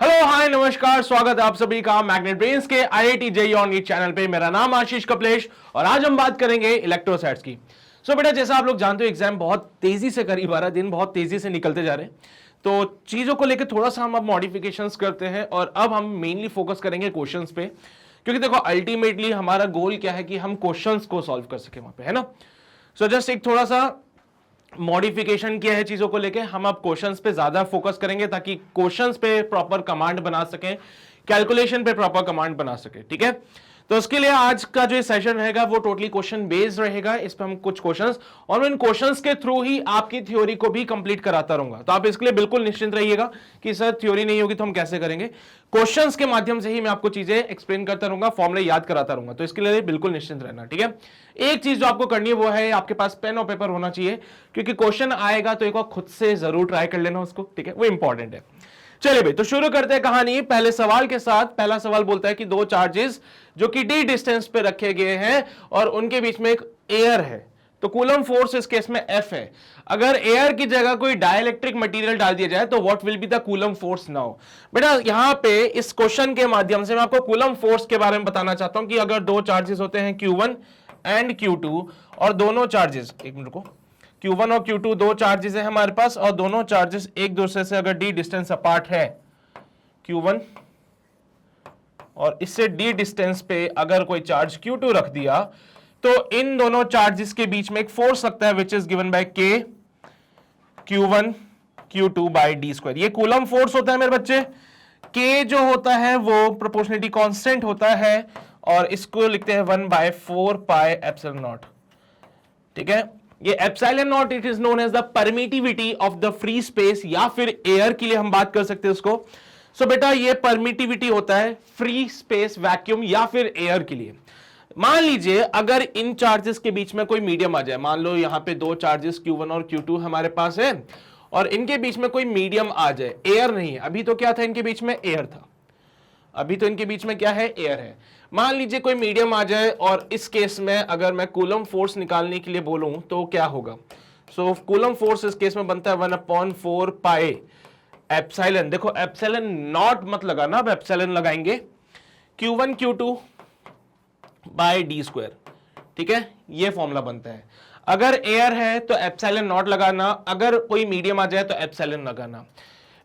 Hello hi नमस्कार, स्वागत है आप सभी का मैग्नेट ब्रेन्स के IIT JEE on NEET channel पे। मेरा नाम आशीष कपलेश और आज हम बात करेंगे इलेक्ट्रोसाइट्स की। बेटा, जैसा आप लोग जानते हो एग्जाम बहुत तेजी से करीब आ रहा है, दिन बहुत तेजी से निकलते जा रहे हैं, तो चीजों को लेकर थोड़ा सा हम अब मॉडिफिकेशंस करते हैं और अब हम मेनली फोकस करेंगे क्वेश्चंस पे, क्योंकि देखो अल्टीमेटली हमारा गोल क्या है कि हम क्वेश्चंस को सॉल्व कर सके वहां पे, है ना। जस्ट एक थोड़ा सा मॉडिफिकेशन किया है चीजों को लेके। हम अब क्वेश्चंस पे ज्यादा फोकस करेंगे ताकि क्वेश्चंस पे प्रॉपर कमांड बना सकें, कैलकुलेशन पे प्रॉपर कमांड बना सके, ठीक है। तो उसके लिए आज का जो सेशन रहेगा वो टोटली क्वेश्चन बेस्ड रहेगा। इस पे हम कुछ क्वेश्चंस और इन क्वेश्चंस के थ्रू ही आपकी थ्योरी को भी कंप्लीट कराता रहूंगा। तो आप इसके लिए बिल्कुल निश्चिंत रहिएगा कि सर थ्योरी नहीं होगी तो हम कैसे करेंगे। क्वेश्चंस के माध्यम से ही मैं आपको चीजें एक्सप्लेन करता रहूंगा, फॉर्मूले याद कराता रहूंगा। तो इसके लिए बिल्कुल निश्चिंत रहना, ठीक है। एक चीज जो आपको करनी है वो है आपके पास पेन और पेपर होना चाहिए, क्योंकि क्वेश्चन आएगा तो एक बार खुद से जरूर ट्राई कर लेना उसको, ठीक है, वो इंपॉर्टेंट है। चलिए भाई, तो शुरू करते हैं कहानी पहले सवाल के साथ। पहला सवाल बोलता है कि दो चार्जेस जो कि डी डिस्टेंस पे रखे गए हैं और उनके बीच में एक एयर है, तो कूलम फोर्स इस केस में एफ है। अगर एयर की जगह कोई डाइलेक्ट्रिक मटेरियल डाल दिया जाए तो what will be the coulomb force now. बेटा, यहां पे इस क्वेश्चन के माध्यम से मैं आपको कूलम फोर्स के बारे में बताना चाहता हूं कि अगर दो चार्जेस होते हैं Q1 एंड Q2 और दोनों चार्जेस, एक मिनट को, Q1 और Q2 दो चार्जेस है हमारे पास और दोनों चार्जेस एक दूसरे से अगर d डिस्टेंस अपार्ट है, Q1 और इससे d डिस्टेंस पे अगर कोई चार्ज Q2 रख दिया तो इन दोनों चार्जेस के बीच में एक फोर्स लगता है which is given by K Q1 Q2 by d square. ये कूलम फोर्स होता है मेरे बच्चे। K जो होता है वो प्रोपोर्शनलिटी कांस्टेंट होता है और इसको लिखते हैं 1/4 पाई एप्सिलॉन नॉट, ठीक है। ये epsilon naught it is known as the permittivity of the free space, या फिर एयर के लिए हम बात कर सकते हैं उसको। बेटा, ये परमिटिविटी होता है फ्री स्पेस, वैक्यूम या फिर एयर के लिए। मान लीजिए अगर इन चार्जेस के बीच में कोई मीडियम आ जाए, मान लो यहां पे दो चार्जेस Q1 और Q2 हमारे पास है और इनके बीच में कोई मीडियम आ जाए, एयर नहीं है, अभी तो क्या था इनके बीच में, एयर था, अभी तो इनके बीच में क्या है, एयर है। मान लीजिए कोई मीडियम आ जाए और इस केस में अगर मैं कूलम फोर्स निकालने के लिए बोलूं तो क्या होगा। कूलम फोर्स इस केस में बनता है 1/4 पाई एप्सिलॉन, देखो एप्सिलॉन नॉट मत लगाना, अब एप्सिलॉन लगाएंगे, Q1 Q2 by d square, ठीक है। ये फॉर्मूला बनता है। अगर एयर है तो एप्सिलॉन नॉट लगाना, अगर कोई मीडियम आ जाए तो एप्सिलॉन लगाना।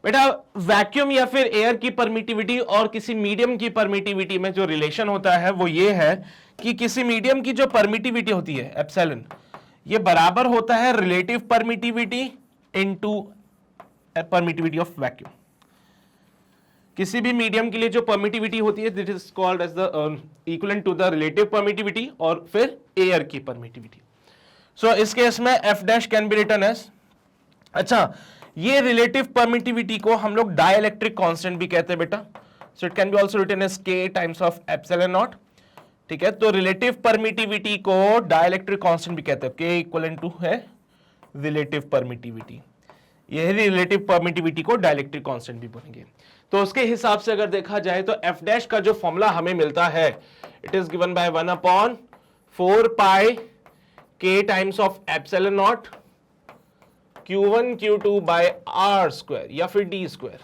बेटा, वैक्यूम या फिर एयर की परमिटिविटी और किसी मीडियम की परमिटिविटी में जो रिलेशन होता है वो ये है कि किसी मीडियम की जो परमिटिविटी होती है एप्सिलॉन, ये बराबर होता है relative permittivity into permittivity of vacuum. किसी भी मीडियम के लिए जो परमिटिविटी होती है this is called as the equivalent to the relative permittivity और फिर एयर की परमिटिविटी। इस केस में F dash can be written as, अच्छा, ये रिलेटिव परमिटिविटी को हम लोग डाइलेक्ट्रिक कांस्टेंट भी कहते हैं बेटा। It can be also written as K times of epsilon naught, ठीक है। तो रिलेटिव परमिटिविटी को डाइलेक्ट्रिक कांस्टेंट भी कहते हैं, K इक्विवेलेंट टू है रिलेटिव परमिटिविटी। ये रिलेटिव परमिटिविटी को डाइलेक्ट्रिक कांस्टेंट भी बोलेंगे। तो उसके हिसाब से अगर देखा जाए तो एफ डैश का जो फॉर्मूला हमें मिलता है it is given by 1/4 pi K times of epsilon naught Q1 Q2 by R square या फिर D स्क्वायर।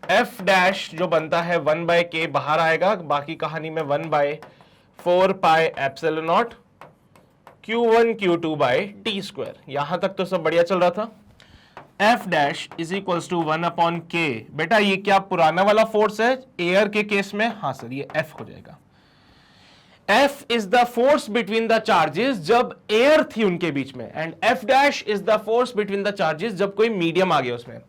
एफ डैश जो बनता है 1/K बाहर आएगा, बाकी कहानी में 1/4 pi epsilon naught Q1 Q2 by D square. यहां तक तो सब बढ़िया चल रहा था। F dash is equals to 1/K। बेटा, ये क्या पुराना वाला फोर्स है एयर के केस में? हाँ सर, ये F हो जाएगा। F is the force between the charges जब एयर थी उनके बीच में, and F dash is the force between the charges जब कोई मीडियम आ गया उसमें।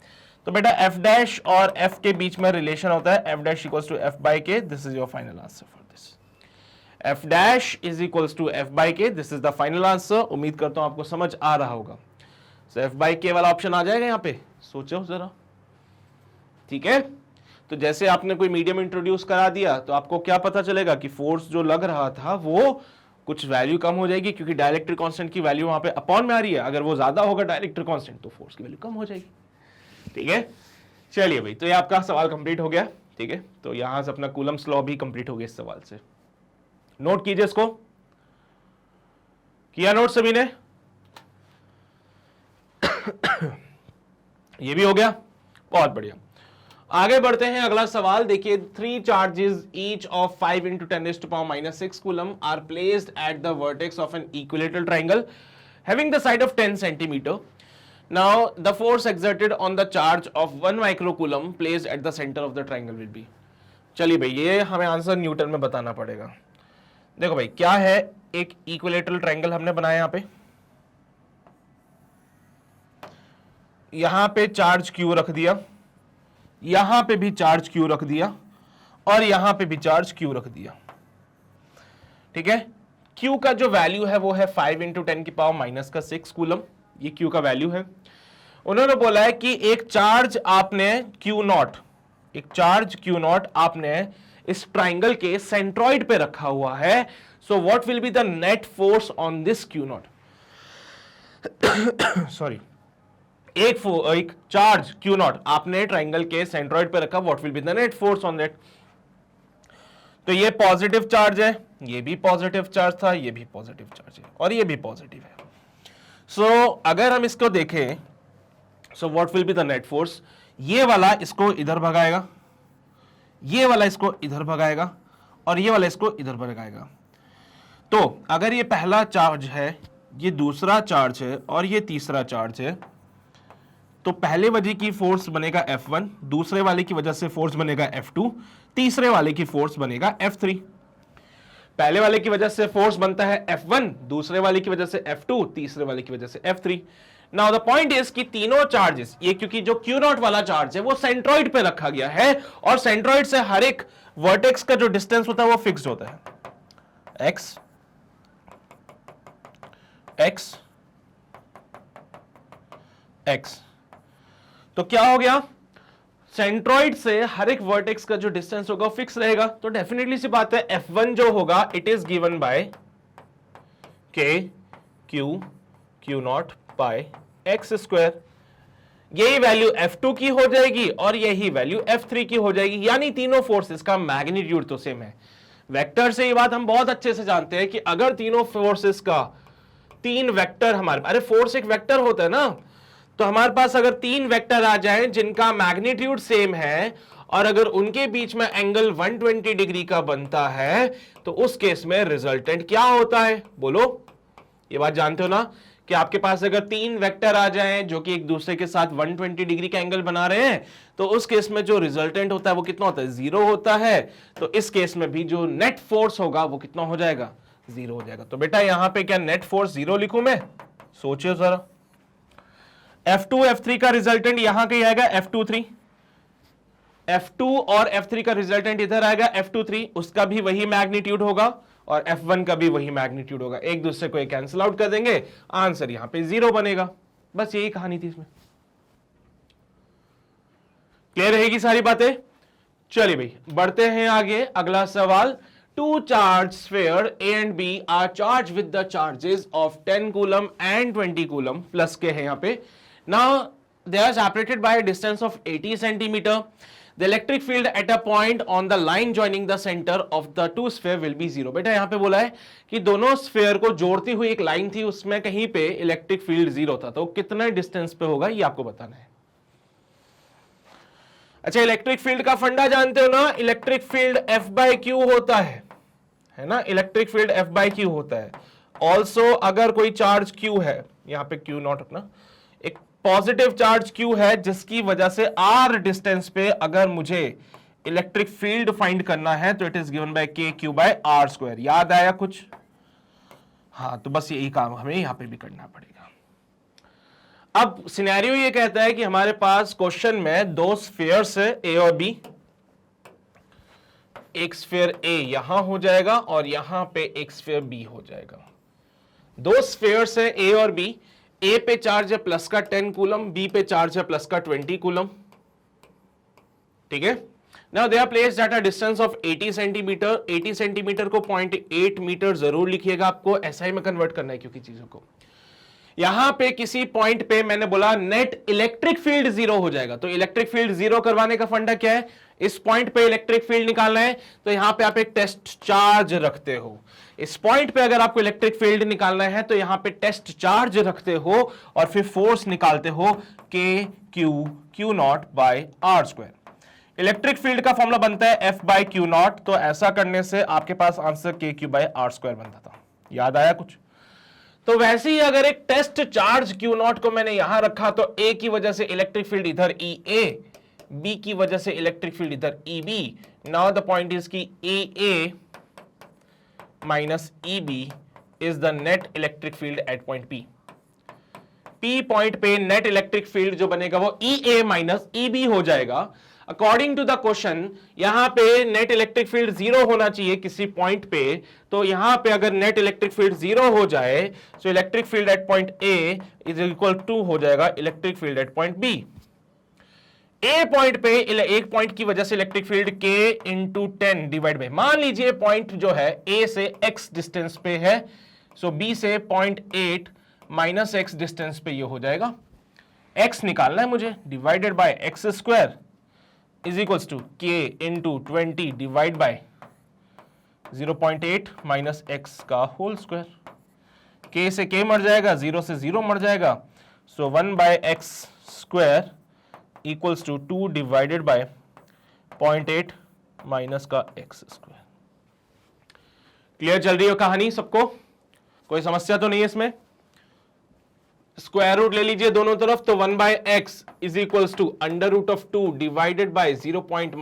तो बेटा F डैश और F के बीच में रिलेशन होता है F dash equals to F/K। This is your final answer for this. F dash is equals to F/K, this is the final answer. उम्मीद करता हूं आपको समझ आ रहा होगा। F/K वाला ऑप्शन आ जाएगा यहां पे, सोचो जरा, ठीक है। तो जैसे आपने कोई मीडियम इंट्रोड्यूस करा दिया तो आपको क्या पता चलेगा कि फोर्स जो लग रहा था वो कुछ वैल्यू कम हो जाएगी, क्योंकि डाइलेक्ट्रिक कांस्टेंट की वैल्यू वहां पे अपॉन में आ रही है। अगर वो ज्यादा होगा डाइलेक्ट्रिक कांस्टेंट तो फोर्स की वैल्यू कम हो जाएगी, ठीक है। चलिए भाई, तो ये आपका सवाल कंप्लीट हो गया, ठीक है। तो यहां से अपना कूलम्स लॉ भी कंप्लीट हो गया इस सवाल से। नोट कीजिए इसको, किया नोट सभी ने? ये भी हो गया, बहुत बढ़िया। आगे बढ़ते हैं, अगला सवाल देखिए। 3 charges each of 5 into 10⁻⁻6 coulomb are placed at the vertex of an equilateral triangle having the side of 10 centimetre. Now the force exerted on the charge of 1 microcoulomb placed at the centre of the triangle will be. चलिए भाई, ये हमें answer Newton में बताना पड़ेगा. देखो भाई, क्या है, एक इक्विलेटरल ट्राइंगल हमने बनाया, यहां पे चार्ज क्यू रख दिया, यहां पे भी चार्ज क्यू रख दिया, और यहां पे भी चार्ज क्यू रख दिया. ठीक है, क्यू का जो वैल्यू है वो है 5 into 10⁻⁻6 कूलम. ये क्यू का वैल्यू है. उन्होंने बोला है कि एक चार्ज आपने क्यू नॉट, एक चार्ज क्यू नॉट आपने इस ट्राइंगल के सेंट्रॉइड पे रखा हुआ है. So what will be the net force on this Q not. Sorry, एक चार्ज क्यू नॉट आपने ट्राइंगल के सेंट्रॉइड पे रखा, what will be the net force on that. तो ये पॉजिटिव चार्ज है, ये भी पॉजिटिव चार्ज था, ये भी पॉजिटिव चार्ज है, और ये भी पॉजिटिव है. सो अगर हम इसको देखें, so what will be the net force. ये वाला इसको इधर भगाएगा, ये वाला इसको इधर भगाएगा, और ये वाला इसको इधर भगाएगा. तो अगर ये पहला चार्ज है, ये दूसरा चार्ज है, और ये तीसरा चार्ज है, तो पहले वजह की फोर्स बनेगा F1, दूसरे वाले की वजह से फोर्स बनेगा F2, तीसरे वाले की फोर्स बनेगा F3. पहले वाले की वजह से फोर्स बनता है F1, दूसरे वाले की वजह से F2, तीसरे वाले की वजह से F3. Now the point is कि तीनों चार्जेस, ये क्योंकि जो क्यू नॉट वाला चार्ज है वो सेंट्रॉइड पे रखा गया है, और सेंट्रॉइड से हर एक वर्टेक्स का जो डिस्टेंस होता है वो फिक्स्ड होता है, x x x. तो क्या हो गया, सेंट्रॉइड से हर एक वर्टेक्स का जो डिस्टेंस होगा फिक्स रहेगा. तो डेफिनेटली सी बात है, F1 जो होगा it is given by k q naught by x square. यही वैल्यू F2 की हो जाएगी और यही वैल्यू F3 की हो जाएगी. यानी तीनों फोर्सेस का मैग्नीट्यूड तो सेम है. वेक्टर से ये बात हम बहुत अच्छे से जानते हैं कि अगर तीनों फोर्सेस का तीन वेक्टर हमारे, अरे फोर्स एक वेक्टर होता है ना, तो हमारे पास अगर तीन वेक्टर आ जाए जिनका मैग्नीट्यूड सेम है, और अगर उनके बीच में एंगल 120 डिग्री का बनता है, तो उस केस में रिजल्टेंट क्या होता है, बोलो. ये बात जानते हो ना कि आपके पास अगर तीन वेक्टर आ जाएं जो कि एक दूसरे के साथ 120 डिग्री का एंगल बना रहे हैं, तो उस केस में जो रिजल्टेंट होता है वो कितना होता है, 0 होता है. तो इस केस में भी जो नेट फोर्स होगा वो कितना हो जाएगा, 0 हो जाएगा. तो बेटा यहां पे क्या नेट फोर्स 0 लिखूं मैं, सोचिए जरा. F2 F3 का रिजल्टेंट यहां कहीं आएगा F23, F2 और F3 का रिजल्टेंट इधर आएगा F23, उसका भी वही मैग्नीट्यूड होगा और F1 का भी वही मैग्नीट्यूड होगा. एक दूसरे को कैंसिल आउट कर देंगे, आंसर यहां पे 0 बनेगा. बस यही कहानी थी इसमें. क्लियर रहेगी सारी बातें. चलिए भाई बढ़ते हैं आगे. अगला सवाल. Two charged sphere A and B are charged with the charges of 10 coulomb and 20 coulomb plus के है यहाँ पे. Now they are separated by a distance of 80 centimeter. The electric field at a point on the line joining the center of the two sphere will be 0. बेटा यहाँ पे बोला है कि दोनों स्फेयर को जोड़ती हुई एक लाइन थी, उसमें कहीं पे इलेक्ट्रिक फील्ड 0 था. तो कितने डिस्टेंस पे होगा ये आपको बताना है. अच्छा, इलेक्ट्रिक फील्ड का फंडा जानते हो ना, इलेक्ट्रिक फील्ड F/Q होता है ना, इलेक्ट्रिक फील्ड F/Q होता है. ऑल्सो अगर कोई चार्ज Q है, यहां पे Q नॉट रखना, एक पॉजिटिव चार्ज Q है जिसकी वजह से R डिस्टेंस पे अगर मुझे इलेक्ट्रिक फील्ड फाइंड करना है तो it is given bye KQ/R square. याद आया कुछ? हाँ, तो बस यही काम हमें यहां पे भी करना पड़ेगा. अब सिनेरियो ये कहता है कि हमारे पास क्वेश्चन में दो स्फीयर्स है A और B. एक स्फीयर A यहां हो जाएगा और यहां पे एक स्फीयर B हो जाएगा. दो स्फीयर्स है A और B. A पे चार्ज है प्लस का 10 कूलम, B पे चार्ज है प्लस का 20 कूलम. ठीक है. Now they are placed at a distance of 80 centimetre. 80 centimetre को 0.8 मीटर जरूर लिखिएगा, आपको SI में कन्वर्ट करना है क्योंकि चीजों को. यहां पे किसी पॉइंट पे मैंने बोला नेट इलेक्ट्रिक फील्ड 0 हो जाएगा. तो इलेक्ट्रिक फील्ड 0 करवाने का फंडा क्या है, इस पॉइंट पे इलेक्ट्रिक फील्ड निकालना है, तो यहां पे आप एक टेस्ट चार्ज रखते हो. इस पॉइंट पे अगर आपको इलेक्ट्रिक फील्ड निकालना है तो यहां पे टेस्ट चार्ज रखते हो और फिर फोर्स निकालते हो Q0/R स्क्वायर. इलेक्ट्रिक फील्ड का फॉर्मूला बनता है F बाई क्यू नॉट, तो ऐसा करने से आपके पास आंसर के क्यू बाई आर स्क्वायर बनता था। याद आया कुछ? तो वैसे ही अगर एक टेस्ट चार्ज क्यू नॉट को मैंने यहां रखा तो ए की वजह से इलेक्ट्रिक फील्ड इधर ई ए, बी की वजह से इलेक्ट्रिक फील्ड इधर E B. Now the point is की A A minus E B is the net electric field at point P. P point पे नेट इलेक्ट्रिक फील्ड जो बनेगा वो ई ए माइनस ई बी हो जाएगा। अकॉर्डिंग टू द क्वेश्चन यहां पे net electric field zero होना चाहिए किसी पॉइंट पे, तो यहां पे अगर नेट इलेक्ट्रिक फील्ड जीरो हो जाए तो electric field at point A is equal to हो जाएगा electric field at point B. A point पे एक पॉइंट की वजह से इलेक्ट्रिक फील्ड के इंटू 10 डिवाइड बाय, मान लीजिए पॉइंट जो है ए से एक्स डिस्टेंस पे है, सो बी से 0.8 माइनस एक्स डिस्टेंस पे ये हो जाएगा। एक्स निकालना है मुझे, divided by x square is equals to K into 20 divide by 0.8 minus x का होल स्क्वायर। के से के मर जाएगा, जीरो से जीरो मर जाएगा, so 1 by x square equals to 2 divided by 0.8 minus का एक्स स्क्वायर। क्लियर चल रही हो कहानी सबको? कोई समस्या तो नहीं है इसमें? स्क्वायर रूट ले लीजिए दोनों तरफ, तो 1 by x is equals to under root of 2 divided by 0.8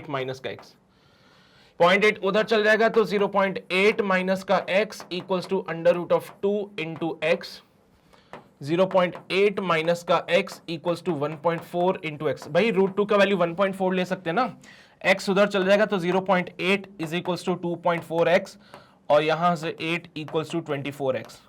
minus का एक्स। 0.8 उधर चल जाएगा तो 0.8 माइनस का x equals to under root of 2 into x. 0.8 minus का x equals to 1.4 into x. भाई रूट 2 का वैल्यू 1.4 ले सकते हैं ना, x उधर चल जाएगा तो 0.8 इज इक्वल्स टू 2.4x और यहां से 8 इक्वल्स टू 24x।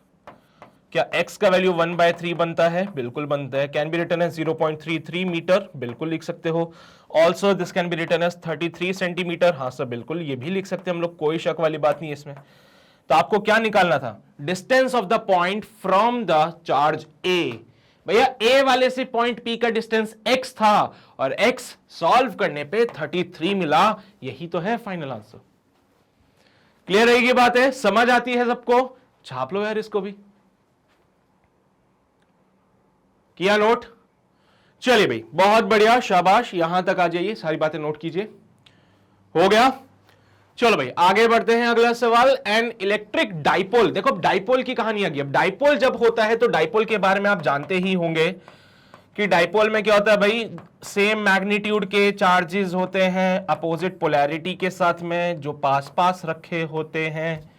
क्या x का वैल्यू 1/3 बनता है? बिल्कुल बनता है। Can be written as 0.33 metre, बिल्कुल लिख सकते हो। Also this can be written as 33 centimetre, हाँ सर बिल्कुल ये भी लिख सकते हैं हम लोग, कोई शक वाली बात नहीं है इसमें। तो आपको क्या निकालना था? Distance of the point from the charge A. भैया ए वाले से पॉइंट पी का डिस्टेंस x था और x सॉल्व करने पे 33 मिला, यही तो है फाइनल आंसर। क्लियर रहेगी बात है? समझ आती है सबको? छाप लो यार इसको भी। किया नोट? चलिए भाई बहुत बढ़िया, शाबाश, यहां तक आ जाइए, सारी बातें नोट कीजिए। हो गया? चलो भाई आगे बढ़ते हैं। अगला सवाल, एन इलेक्ट्रिक डाइपोल। देखो डाइपोल की कहानी आ गई। अब डाइपोल जब होता है तो डाइपोल के बारे में आप जानते ही होंगे कि डाइपोल में क्या होता है भाई, सेम मैग्नीट्यूड के चार्जेस होते हैं अपोजिट पोलैरिटी के साथ में, जो पास पास रखे होते हैं।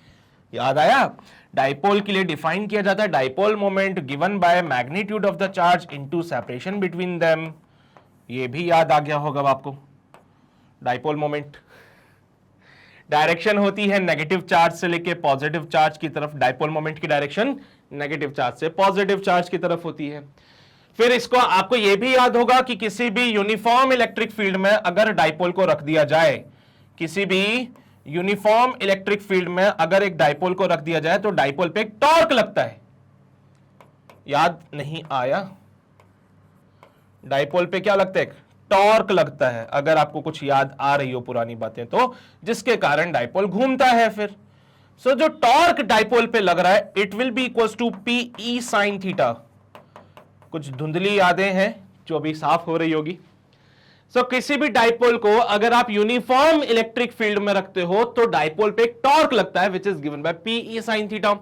याद आया? डाइपोल के लिए डिफाइन किया जाता है dipole moment given by magnitude of the charge into separation between them. ये भी याद आ गया होगा आपको। डाइपोल मोमेंट डायरेक्शन होती है नेगेटिव चार्ज से लेके पॉजिटिव चार्ज की तरफ। डाइपोल मोमेंट की डायरेक्शन नेगेटिव चार्ज से पॉजिटिव चार्ज की तरफ होती है। फिर इसको आपको यह भी याद होगा कि किसी भी यूनिफॉर्म इलेक्ट्रिक फील्ड में अगर डाइपोल को रख दिया जाए, किसी भी यूनिफॉर्म इलेक्ट्रिक फील्ड में अगर एक डाइपोल को रख दिया जाए तो डाइपोल पे एक टॉर्क लगता है। याद नहीं आया? डाइपोल पे क्या लगता है? टॉर्क लगता है। अगर आपको कुछ याद आ रही हो पुरानी बातें तो, जिसके कारण डाइपोल घूमता है। फिर सो जो टॉर्क डाइपोल पे लग रहा है it will be equals to p E sine theta. कुछ धुंधली यादें हैं जो अभी साफ हो रही होगी। सो किसी भी डाइपोल को अगर आप यूनिफॉर्म इलेक्ट्रिक फील्ड में रखते हो तो डाइपोल पे एक टॉर्क लगता है which is given by P E sine theta.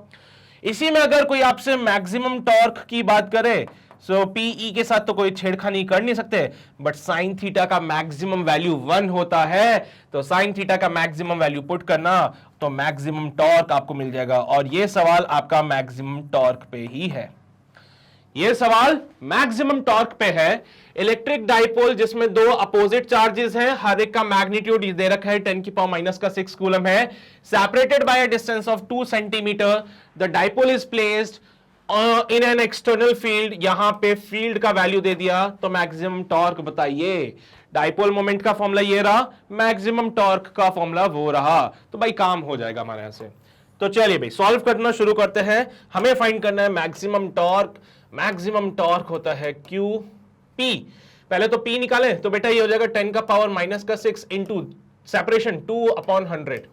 इसी में अगर कोई आपसे मैक्सिमम टॉर्क की बात करे, सो पीई के साथ तो कोई छेड़खानी कर नहीं सकते, बट साइन थीटा का मैक्सिमम वैल्यू 1 होता है, तो साइन थीटा का मैक्सिमम वैल्यू पुट करना तो मैक्सिमम टॉर्क आपको मिल जाएगा। और ये सवाल आपका मैक्सिमम टॉर्क पे ही है। ये सवाल मैक्सिमम टॉर्क पे है। इलेक्ट्रिक डाइपोल जिसमें दो अपोजिट चार्जेस हैं, हर एक का मैग्नीट्यूड दे रखा है 10⁻⁻⁶ कूलम है, separated by a distance of 2 centimetre. The dipole is placed in an external field. यहां पे फील्ड का वैल्यू दे दिया तो मैक्सिमम टॉर्क बताइए। डाइपोल मोमेंट का फॉर्मूला ये रहा, मैक्सिमम टॉर्क का फॉर्मूला वो रहा, तो भाई काम हो जाएगा हमारे यहां से। तो चलिए भाई सॉल्व करना शुरू करते हैं। हमें फाइंड करना है मैक्सिमम टॉर्क। मैक्सिमम टॉर्क होता है क्यू पी। पहले तो पी निकालें तो बेटा ये हो जाएगा 10⁻⁻⁶ इंटू सेपरेशन 2/100।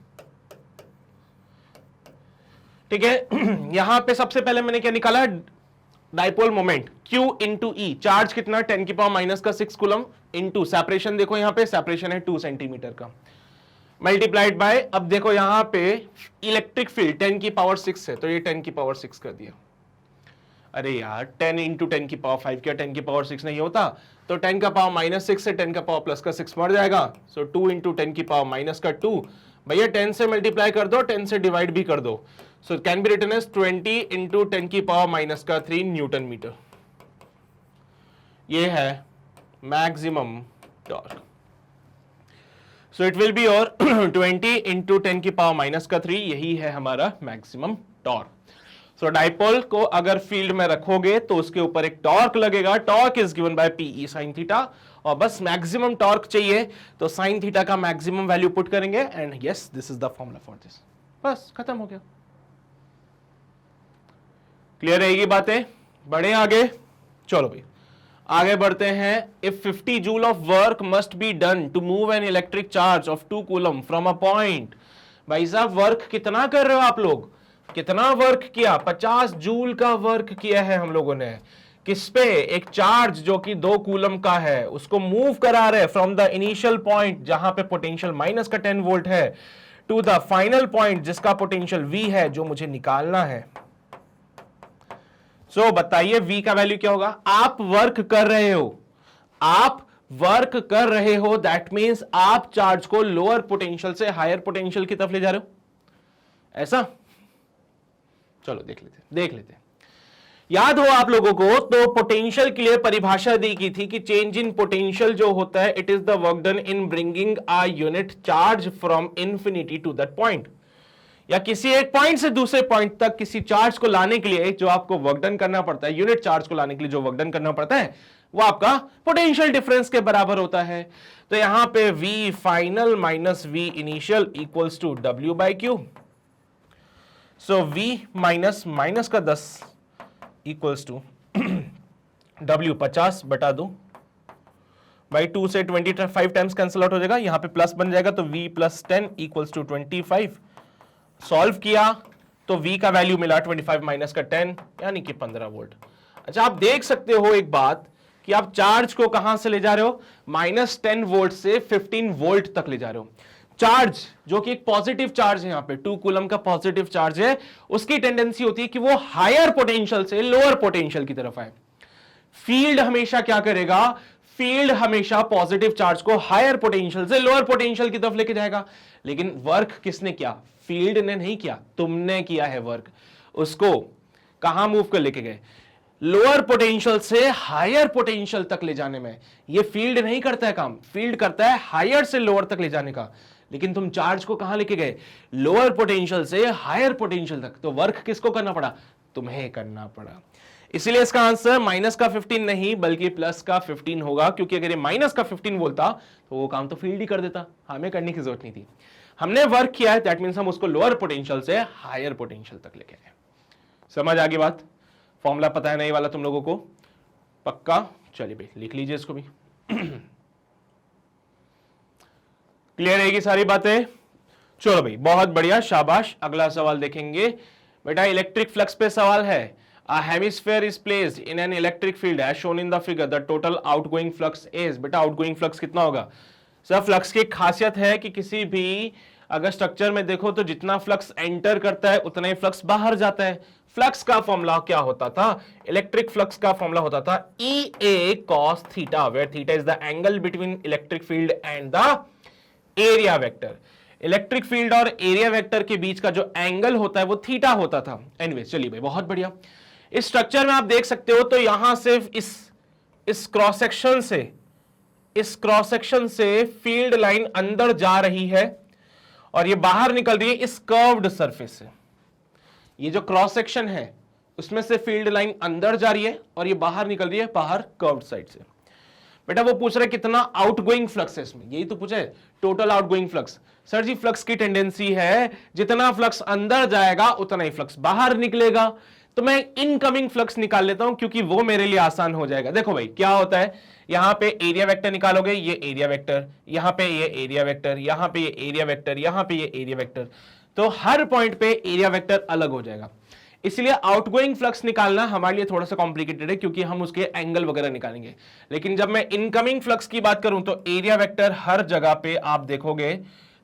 ठीक है, यहां पे सबसे पहले मैंने क्या निकाला? डाइपोल मोमेंट Q इंटू ई, चार्ज कितना 10 की पावर माइनस का 6 कूलम इंटू सेपरेशन, देखो यहां पे सेपरेशन है 2 सेंटीमीटर का, मल्टीप्लाइड बाय, अब देखो यहां पे इलेक्ट्रिक फील्ड 10 की पावर 6 है, तो ये 10 की पावर 6 कर दिया। अरे यार 10 इंटू 10 की पावर 5, क्या 10 की पावर 6 नहीं होता? तो 10 का पावर माइनस 6 से 10 का पावर प्लस का 6 मर जाएगा, सो 2 इंटू 10 की पावर माइनस का 2, भैया 10 से मल्टीप्लाई कर दो, 10 से डिवाइड भी कर दो, so can be written as 20 into 10 की पावर माइनस का 3 न्यूटन मीटर। ये है maximum torque. So it will be और 20 इंटू 10 की पावर माइनस का 3, यही है हमारा मैक्सिमम टॉर्क। सो डाइपोल को अगर फील्ड में रखोगे तो उसके ऊपर एक टॉर्क लगेगा, torque is given by p E sine theta, और बस मैक्सिमम टॉर्क चाहिए तो साइन थीटा का मैक्सिमम वैल्यू पुट करेंगे, and yes this is the formula for this, बस खत्म हो गया। क्लियर रहेगी बातें? बढ़े आगे, चलो भाई आगे बढ़ते हैं। If 50 joule of work must be done to move an electric charge of 2 coulomb from a point, भाई साहब वर्क कितना कर रहे हो आप लोग, कितना वर्क किया? 50 जूल का वर्क किया है हम लोगों ने, किस पे? एक चार्ज जो कि 2 कूलम का है, उसको मूव करा रहे फ्रॉम द इनिशियल पॉइंट जहां पे पोटेंशियल माइनस का 10 वोल्ट है, टू द फाइनल पॉइंट जिसका पोटेंशियल V है, जो मुझे निकालना है। सो बताइए V का वैल्यू क्या होगा? आप वर्क कर रहे हो, आप वर्क कर रहे हो, दैट मींस आप चार्ज को लोअर पोटेंशियल से हायर पोटेंशियल की तरफ ले जा रहे हो, ऐसा? चलो देख लेते। याद हो आप लोगों को, तो पोटेंशियल के लिए परिभाषा दी की थी कि चेंज इन पोटेंशियल जो होता है, it is the work done in bringing a unit charge from infinity to that point, या किसी एक पॉइंट से दूसरे पॉइंट तक किसी चार्ज को लाने के लिए जो आपको वर्क डन करना पड़ता है, यूनिट चार्ज को लाने के लिए जो वर्क डन करना पड़ता है, वो आपका पोटेंशियल डिफरेंस के बराबर होता है। तो यहां पे V final minus V initial equals to W by Q। So V minus का 10 इक्वल्स टू W 50 बटा 2 बाई 2 से 25 टाइम्स कैंसिल आउट हो जाएगा, यहां पे प्लस बन जाएगा, तो V plus 10 equals to 25। Solve किया तो V का वैल्यू मिला 25 माइनस का 10 यानी कि 15 वोल्ट। अच्छा आप देख सकते हो एक बात कि आप चार्ज को कहां से ले जा रहे हो, माइनस 10 वोल्ट से 15 वोल्ट तक ले जा रहे हो। चार्ज जो कि एक पॉजिटिव चार्ज है, यहां पे 2 कूलम का पॉजिटिव चार्ज है, उसकी टेंडेंसी होती है कि वो हायर पोटेंशियल से लोअर पोटेंशियल की तरफ आए। फील्ड हमेशा क्या करेगा, फील्ड हमेशा पॉजिटिव चार्ज को हायर पोटेंशियल से लोअर पोटेंशियल की तरफ लेके जाएगा। लेकिन वर्क किसने किया? फील्ड ने नहीं किया, तुमने किया है वर्क। उसको कहां मूव कर लेके गए? लोअर पोटेंशियल से हायर पोटेंशियल तक ले जाने में। ये फील्ड नहीं करता है काम, फील्ड करता है हायर से लोअर तक ले जाने का, लेकिन तुम चार्ज को कहां लेके गए? लोअर पोटेंशियल से हायर पोटेंशियल तक। तो वर्क किसको करना पड़ा? तुम्हें करना पड़ा। इसीलिए इसका आंसर माइनस का 15 नहीं बल्कि प्लस का 15 होगा, क्योंकि अगर ये माइनस का 15 बोलता तो वो काम तो फील्ड ही कर देता, हमें करने की जरूरत नहीं थी। हमने वर्क किया है, दैट मींस हम उसको लोअर पोटेंशियल से हायर पोटेंशियल तक लेके आए। समझ आ गई बात? फॉर्मूला पता है नहीं वाला तुम लोगों को? पक्का? चलिए भाई लिख लीजिए इसको भी। क्लियर रहेगी सारी बातें? चलो भाई बहुत बढ़िया, शाबाश। अगला सवाल देखेंगे बेटा, इलेक्ट्रिक फ्लक्स पे सवाल है। A hemisphere is placed in an electric field as shown in the figure. The total outgoing flux is, बेटा outgoing flux कितना होगा? सर फ्लक्स की खासियत है कि किसी भी अगर स्ट्रक्चर में देखो तो जितना फ्लक्स एंटर करता है उतना ही फ्लक्स बाहर जाता है। फ्लक्स का फॉर्मूला क्या होता था? इलेक्ट्रिक फ्लक्स का फॉर्मूला होता था EA cos थीटा, where theta is the angle between electric field and the area vector. Electric field और एरिया वेक्टर के बीच का जो एंगल होता है वो थीटा होता था। एनीवेज चलिए भाई बहुत बढ़िया। इस स्ट्रक्चर में आप देख सकते हो तो यहां सिर्फ इस क्रॉस सेक्शन से फील्ड लाइन अंदर जा रही है और ये बाहर निकल रही है इस कर्व्ड सरफेस से। ये जो क्रॉस सेक्शन है उसमें से फील्ड लाइन अंदर जा रही है और ये बाहर निकल रही है बाहर कर्व्ड साइड से। बेटा वो पूछ रहा है कितना आउटगोइंग फ्लक्स है इसमें, यही तो पूछा है, टोटल आउटगोइंग फ्लक्स। सर जी फ्लक्स की टेंडेंसी है जितना फ्लक्स अंदर जाएगा उतना ही फ्लक्स बाहर निकलेगा, तो मैं इनकमिंग फ्लक्स निकाल लेता हूं क्योंकि वो मेरे लिए आसान हो जाएगा। देखो भाई क्या होता है, यहां पे एरिया वेक्टर निकालोगे, ये एरिया वेक्टर, यहां पे ये एरिया वेक्टर, यहां पे ये एरिया वेक्टर, यहां पे ये एरिया वेक्टर, तो हर पॉइंट पे एरिया वेक्टर अलग हो जाएगा। इसलिए आउटगोइंग फ्लक्स निकालना हमारे लिए थोड़ा सा कॉम्प्लिकेटेड है, क्योंकि हम उसके एंगल वगैरह निकालेंगे। लेकिन जब मैं इनकमिंग फ्लक्स की बात करूं तो एरिया वेक्टर हर जगह पे आप देखोगे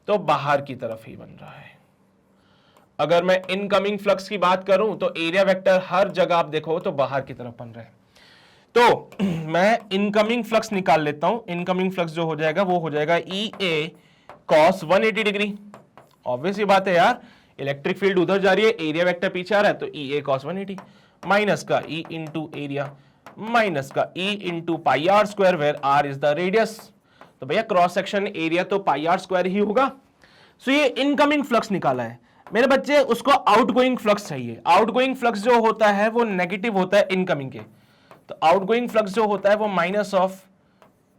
तो बाहर की तरफ ही बन रहा है। अगर मैं इनकमिंग फ्लक्स की बात करूं तो एरिया वेक्टर हर जगह आप देखो तो बाहर की तरफ बन रहा है। तो मैं इनकमिंग फ्लक्स निकाल लेता हूं। इनकमिंग फ्लक्स जो हो जाएगा वो हो जाएगा ई ए कॉस 180 डिग्री। ऑब्वियस ही बात है यार, इलेक्ट्रिक फील्ड उधर जा रही है, एरिया वेक्टर पीछे आ रहा है, तो ई ए कॉस 180 माइनस का ई इंटू एरिया माइनस का E into pi are square, where r is the radius. तो भैया क्रॉस सेक्शन एरिया तो पाई आर स्क्वायर ही होगा। सो ये इनकमिंग फ्लक्स निकाला है मेरे बच्चे। उसको आउटगोइंग फ्लक्स चाहिए। आउटगोइंग फ्लक्स जो होता है वो नेगेटिव होता है इनकमिंग के, तो आउटगोइंग फ्लक्स जो होता है वो माइनस ऑफ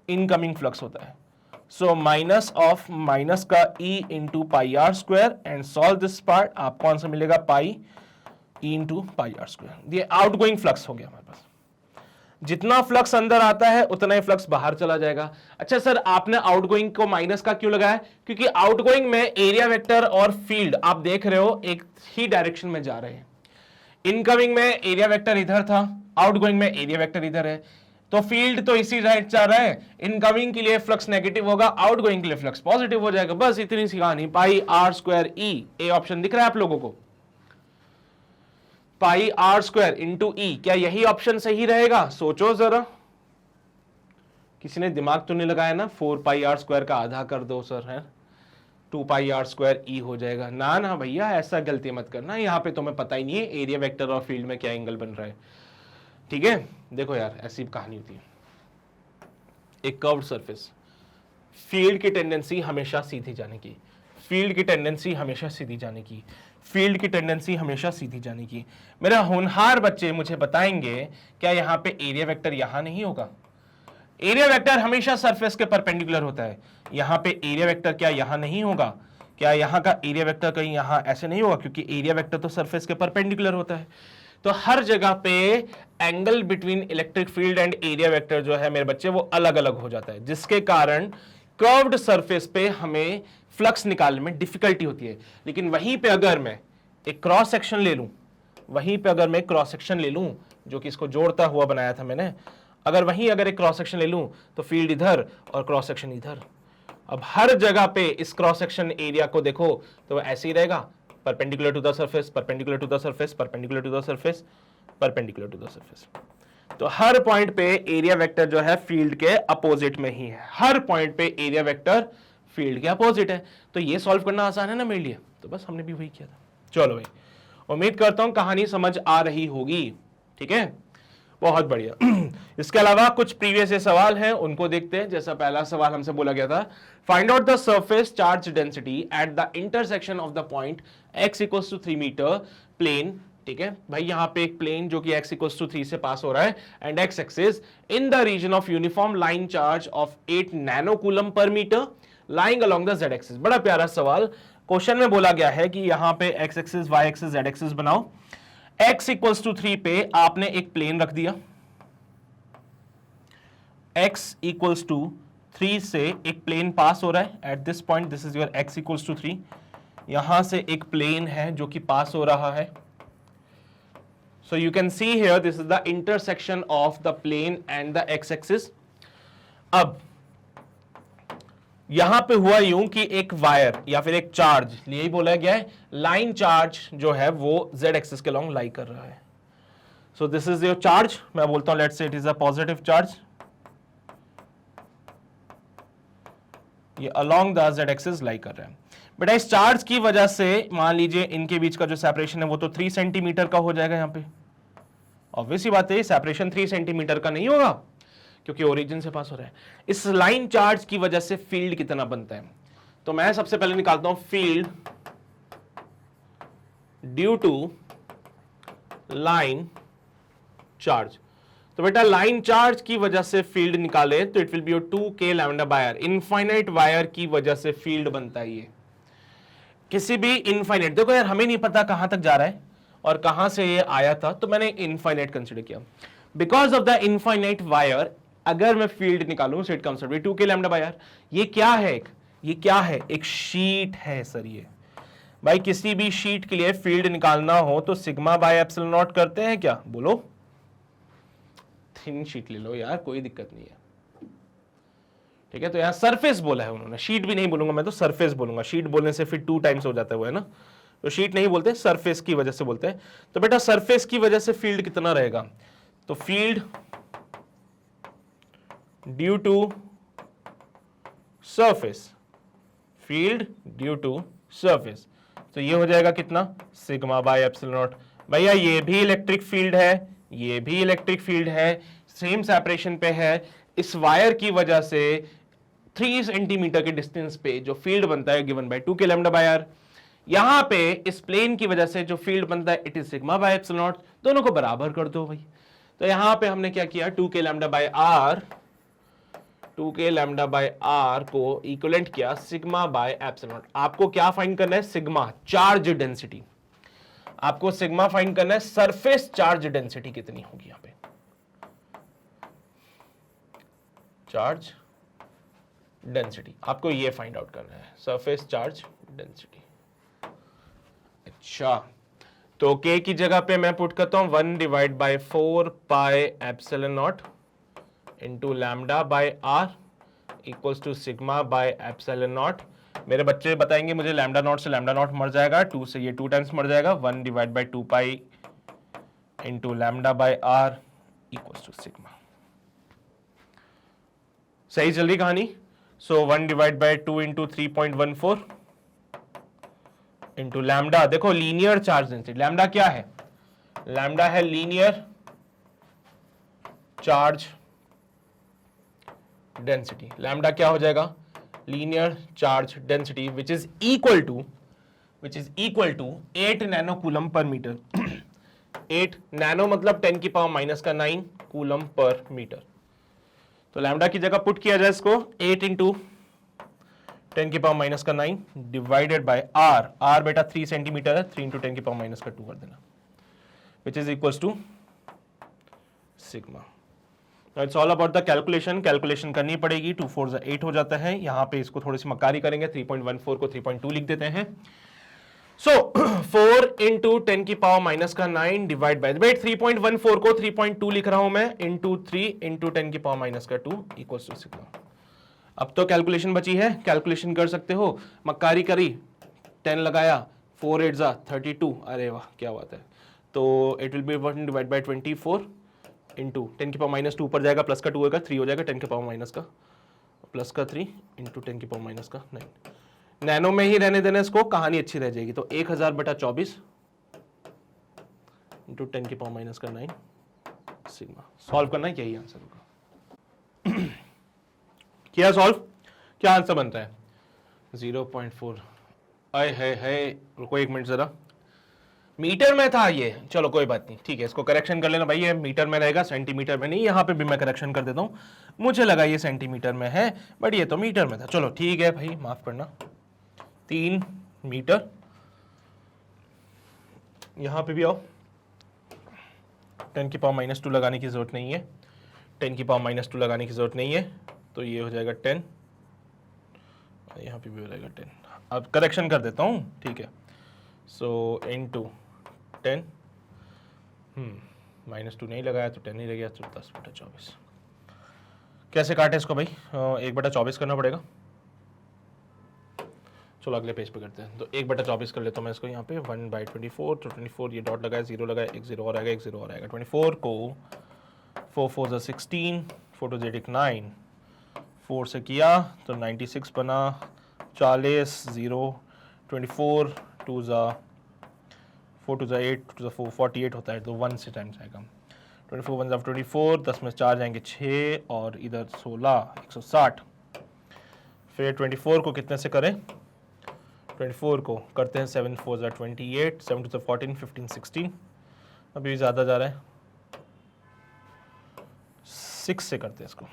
इनकमिंग फ्लक्स होता है। सो माइनस ऑफ माइनस का E into pi are square and solve this part, आपको आंसर मिलेगा pi E into pi are square. ये आउटगोइंग फ्लक्स हो गया हमारे पास। जितना फ्लक्स अंदर आता है उतना ही फ्लक्स बाहर चला जाएगा। अच्छा सर, आपने आउटगोइंग को माइनस का क्यों लगाया? क्योंकि आउटगोइंग में एरिया वेक्टर और फील्ड आप देख रहे हो एक ही डायरेक्शन में जा रहे हैं। इनकमिंग में एरिया वेक्टर इधर था, आउटगोइंग में एरिया वेक्टर इधर है, तो फील्ड तो इसी राइट जा रहा है। इनकमिंग के लिए फ्लक्स नेगेटिव होगा, आउटगोइंग के लिए फ्लक्स पॉजिटिव हो जाएगा। बस इतनी सी कहानी। Pi are square E, A option दिख रहा है आप लोगों को? Pi are square into E, क्या यही ऑप्शन सही रहेगा? सोचो जरा, किसी ने दिमाग तो नहीं लगाया ना? 4 पाई आर स्क्वायर का आधा कर दो सर, है 2 पाई आर स्क्वायर ई हो जाएगा। ना ना भैया, ऐसा गलती मत करना। यहाँ पे तुम्हें पता ही नहीं है एरिया वेक्टर और फील्ड में क्या एंगल बन रहा है। ठीक है, देखो यार ऐसी कहानी होती है। एक कर्व्ड सरफेस, फील्ड की टेंडेंसी हमेशा सीधी जाने की, फील्ड की टेंडेंसी हमेशा सीधी जाने की, फील्ड की टेंडेंसी हमेशा सीधी जाने की। मेरा होनहार बच्चे मुझे बताएंगे क्या यहाँ पे एरिया वेक्टर यहां नहीं होगा? एरिया वेक्टर हमेशा सरफेस के परपेंडिकुलर होता है। यहाँ पे एरिया वेक्टर क्या यहां नहीं होगा? क्या यहाँ का एरिया वेक्टर कहीं यहाँ ऐसे नहीं होगा? क्योंकि एरिया वेक्टर तो सरफेस के परपेंडिकुलर होता है। तो हर जगह पे angle between electric field and area vector जो है मेरे बच्चे वो अलग अलग हो जाता है, जिसके कारण कर्व्ड सरफेस पे हमें फ्लक्स निकालने में डिफिकल्टी होती है। लेकिन वहीं पे अगर मैं एक क्रॉस सेक्शन ले लूं, वहीं पे अगर मैं क्रॉस सेक्शन ले लूं जो कि इसको जोड़ता हुआ बनाया था मैंने, अगर एक क्रॉस सेक्शन ले लूं तो फील्ड इधर और क्रॉस सेक्शन इधर। अब हर जगह पे इस क्रॉस सेक्शन एरिया को देखो तो वो ऐसे ही रहेगा, perpendicular to the surface, perpendicular to the surface, perpendicular to the surface, perpendicular to the surface. तो हर पॉइंट पे एरिया वेक्टर जो है फील्ड के अपोजिट में ही है। हर पॉइंट पे एरिया वेक्टर फील्ड के अपोजिट है। तो ये सॉल्व करना आसान है ना मेरे लिए, तो बस हमने भी वही किया था। चलो भाई, उम्मीद करता हूं कहानी समझ आ रही होगी। ठीक है, बहुत बढ़िया। इसके अलावा कुछ प्रीवियस सवाल हैं, उनको देखते हैं। जैसा पहला सवाल हमसे बोला गया था, find out the surface charge density at the intersection of the point x equals to 3 metre plane. ठीक है भाई, यहां पे एक प्लेन जो कि x इक्वल्स टू 3 से पास हो रहा है and x axis in the region of uniform line charge of 8 nano coulomb per metre lying along the z axis. बड़ा प्यारा सवाल। क्वेश्चन में बोला गया है कि यहां पे x axis, y axis, z axis बनाओ। x इक्वल्स टू 3 पे आपने एक प्लेन रख दिया, x इक्वल्स टू 3 से एक प्लेन पास हो रहा है at this point, this is your x equals to 3। यहां से एक प्लेन है जो कि पास हो रहा है। So you can see here this is the intersection of the plane and the x-axis. अब यहां पे हुआ यूं कि एक वायर या फिर एक चार्ज, यही बोला गया है लाइन चार्ज जो है वो z एक्सिस के लॉन्ग लाई कर रहा है। So this is your charge, मैं बोलता हूं let's say it is a positive charge, ये along the z axis lie कर रहा है। बेटा इस चार्ज की वजह से मान लीजिए इनके बीच का जो सेपरेशन है वो तो 3 सेंटीमीटर का हो जाएगा। यहां पे ऑब्वियस ही बात है, सेपरेशन 3 सेंटीमीटर का नहीं होगा क्योंकि ओरिजिन से पास हो रहा है। इस लाइन चार्ज की वजह से फील्ड कितना बनता है, तो मैं सबसे पहले निकालता हूं field due to line charge. तो बेटा लाइन चार्ज की वजह से फील्ड निकाले तो it will be 2k lambda by r. Infinite wire की वजह से फील्ड बनता है ये, किसी भी इनफाइनाइट। देखो यार हमें नहीं पता कहां तक जा रहा है और कहां से ये आया था, तो मैंने इनफाइनाइट कंसीडर किया। Because of the infinite wire अगर मैं फील्ड निकालूं so it comes to 2k lambda by r. ये क्या है? ये क्या है? एक शीट है सर। ये भाई किसी भी शीट के लिए फील्ड निकालना हो तो सिग्मा बाय एप्सिलॉन नॉट करते हैं क्या? बोलो। थिन शीट ले लो यार, कोई दिक्कत नहीं है। ठीक है, तो यहां सरफेस बोला है उन्होंने, शीट भी नहीं बोलूंगा मैं, तो सरफेस बोलूंगा। शीट बोलने से फिर 2 टाइम्स हो जाता है वो, है ना, तो शीट नहीं बोलते, सरफेस की वजह से बोलते हैं। तो बेटा सरफेस की वजह से फील्ड कितना रहेगा? तो field due to surface, field due to surface, तो ये हो जाएगा कितना? Sigma by epsilon naught. भैया ये भी इलेक्ट्रिक फील्ड है, ये भी इलेक्ट्रिक फील्ड है, सेम सेपरेशन पे है। इस वायर की वजह से 3 सेंटीमीटर के डिस्टेंस पे जो फील्ड बनता है गिवन बाय 2 के लैम्डा बाय आर। यहां पे इस प्लेन की वजह से जो फील्ड बनता है it is sigma by epsilon not. दोनों को बराबर कर दो भाई। तो यहां पे हमने क्या किया, 2 के लैम्डा बाय आर, 2 के लैम्डा बाय आर को इक्विवेलेंट किया सिग्मा बाय एप्सिलॉन नॉट। आपको क्या फाइंड करना है? Sigma, charge density. आपको सिग्मा फाइंड करना है, सरफेस चार्ज डेंसिटी कितनी होगी यहां पे, चार्ज डेंसिटी आपको ये फाइंड आउट करना है, सरफेस चार्ज डेंसिटी। अच्छा, तो k की जगह पे मैं पुट करता हूं 1 divide by 4 pi epsilon naught into lambda by r equals to sigma by epsilon naught. मेरे बच्चे बताएंगे मुझे लैम्डा नॉट से लैम्डा नॉट मर जाएगा, 2 से ये 2 टाइम्स मर जाएगा, 1 divide by 2 pi into lambda by r equals to sigma. सही चल रही कहानी? So 1 divide by 2 into 3.14 into lambda, देखो लीनियर चार्ज डेंसिटी, लैम्डा क्या है? लैम्डा है लीनियर चार्ज डेंसिटी। लैम्डा क्या हो जाएगा? Linear charge density which is equal to 8 nano coulomb per metre. 8 nano मतलब 10 की पावर माइनस का 9 कूलम पर मीटर। तो लैम्डा की जगह पुट किया जाए इसको 8 इंटू 10 की पावर माइनस का 9 डिवाइडेड बाय आर। आर बेटा 3 सेंटीमीटर है, 3 इंटू 10 की पावर माइनस का 2 कर देना, which is equal to sigma. It's all about the calculation. Calculation करनी पड़ेगी, 2 4 8 हो जाता है। यहां पे इसको थोड़ी सी मक्कारी करेंगे, 3.14 को 3.2 लिख देते हैं। सो 4 इंटू 10 की पावर माइनस का 9 डिवाइड बाय, वेट 3.14 को 3.2 लिख रहा हूं मैं, इंटू 3 इंटू 10 की पावर माइनस का 2 इक्वल्स टू सिग्मा। अब तो कैलकुलेशन बची है, कैलकुलेशन कर सकते हो। मक्कारी करी, 10 लगाया, 4 8 32, अरे वाह क्या बात है। तो it will B 1 divide bye 24 into 10 की पावर माइनस 2 पर जाएगा, प्लस का 2 होगा, 3 हो जाएगा, 10 की पावर माइनस का प्लस का 3 इंटू 10 की पावर माइनस का 9। नैनो में ही रहने देना इसको, कहानी अच्छी रह जाएगी। तो 1000/24 इंटू 10 की पावर माइनस का 9 सिग्मा। सॉल्व करना यही आंसर होगा। किया सॉल्व, क्या आंसर बनता है? 0.4। आए है, रुको 1 मिनट जरा, मीटर में था ये, चलो कोई बात नहीं, ठीक है, इसको करेक्शन कर लेना भाई। ये मीटर में रहेगा, सेंटीमीटर में नहीं। यहां पे भी मैं करेक्शन कर देता हूं, मुझे लगा ये सेंटीमीटर में है बट ये तो मीटर में था। चलो ठीक है भाई, माफ करना, 3 मीटर। यहां पे भी आओ, 10 की पावर माइनस 2 लगाने की जरूरत नहीं है, 10 की पावर माइनस 2 लगाने की जरूरत नहीं है, तो ये हो जाएगा 10, यहां पे भी हो जाएगा 10। अब करेक्शन कर देता हूं, ठीक है। सो इंटू 10, -2 नहीं लगाया तो 10 नहीं लग गया, तो 10/24। कैसे काटे इसको भाई? 1/24 करना पड़ेगा। चलो अगले पेज पे करते हैं। तो 1/24 कर लेता हूँ मैं इसको यहाँ पे, 1/24, तो 24 ये डॉट लगाया, 0 लगाया, एक 0 और आएगा, एक 0 और आएगा। 24 को 4 4 16, 4 2 8 9, 4 से किया तो 96 बना, 40 0, 24 2 4 2 8, 2 4 48 होता है, तो 1 से टाइम्स आएगा। 24 1 24, 10 में 4 जाएंगे 6, और इधर 16 160। फिर 24 को कितने से करें? 24 को करते हैं 7 4 28, 7 2 14, 15 16, अभी भी ज़्यादा जा रहा है, 6 से करते हैं इसको।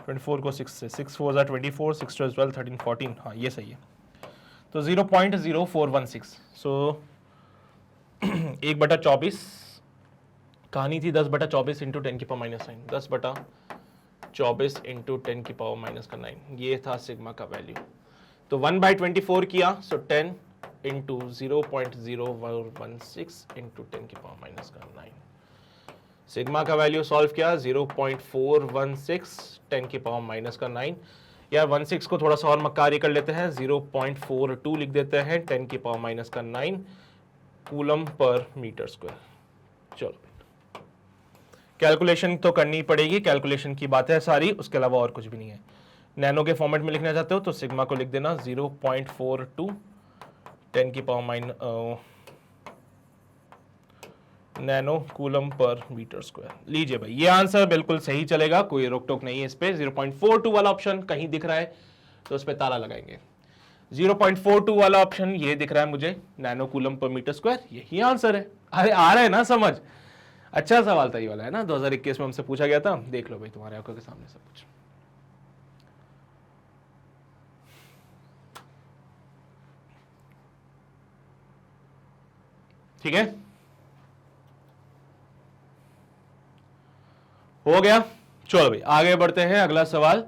24 को 6 से, 6 4 24, 6 2 12, 13 14, हाँ ये सही है। तो 0.0416। सो 1/24 कहानी थी 10/24 इंटू 10 की पावर माइनस 9, 10/24 इंटू 10 की पावर माइनस का 9, ये था सिग्मा का वैल्यू। तो 1/24 किया, सो 10 इंटू 0.0116 इंटू 10⁻⁻⁹। सिग्मा का वैल्यू सॉल्व किया 0.416 10⁻⁻⁹। यार 16 को थोड़ा सा और मक्कारी कर लेते हैं, 0.42 लिख देते हैं 10⁻⁹ कूलम पर मीटर स्क्वायर। चलो कैलकुलेशन तो करनी पड़ेगी, कैलकुलेशन की बात है सारी, उसके अलावा और कुछ भी नहीं है। नैनो के फॉर्मेट में लिखना चाहते हो तो सिग्मा को लिख देना 0.42 10⁻⁻⁹ nano coulomb per metre square. लीजिए भाई, ये आंसर बिल्कुल सही चलेगा, कोई रोक टोक नहीं है इस पे। 0.42 वाला ऑप्शन कहीं दिख रहा है तो उस पर ताला लगाएंगे। 0.42 वाला ऑप्शन ये दिख रहा है मुझे, nano coulomb per metre square, यही आंसर है। अरे आ रहा है ना समझ? अच्छा सवाल था ये वाला, है ना, 2021 में हमसे पूछा गया था। देख लो भाई तुम्हारे आंखों के सामने सब कुछ। ठीक है, हो गया। चलो भाई आगे बढ़ते हैं, अगला सवाल।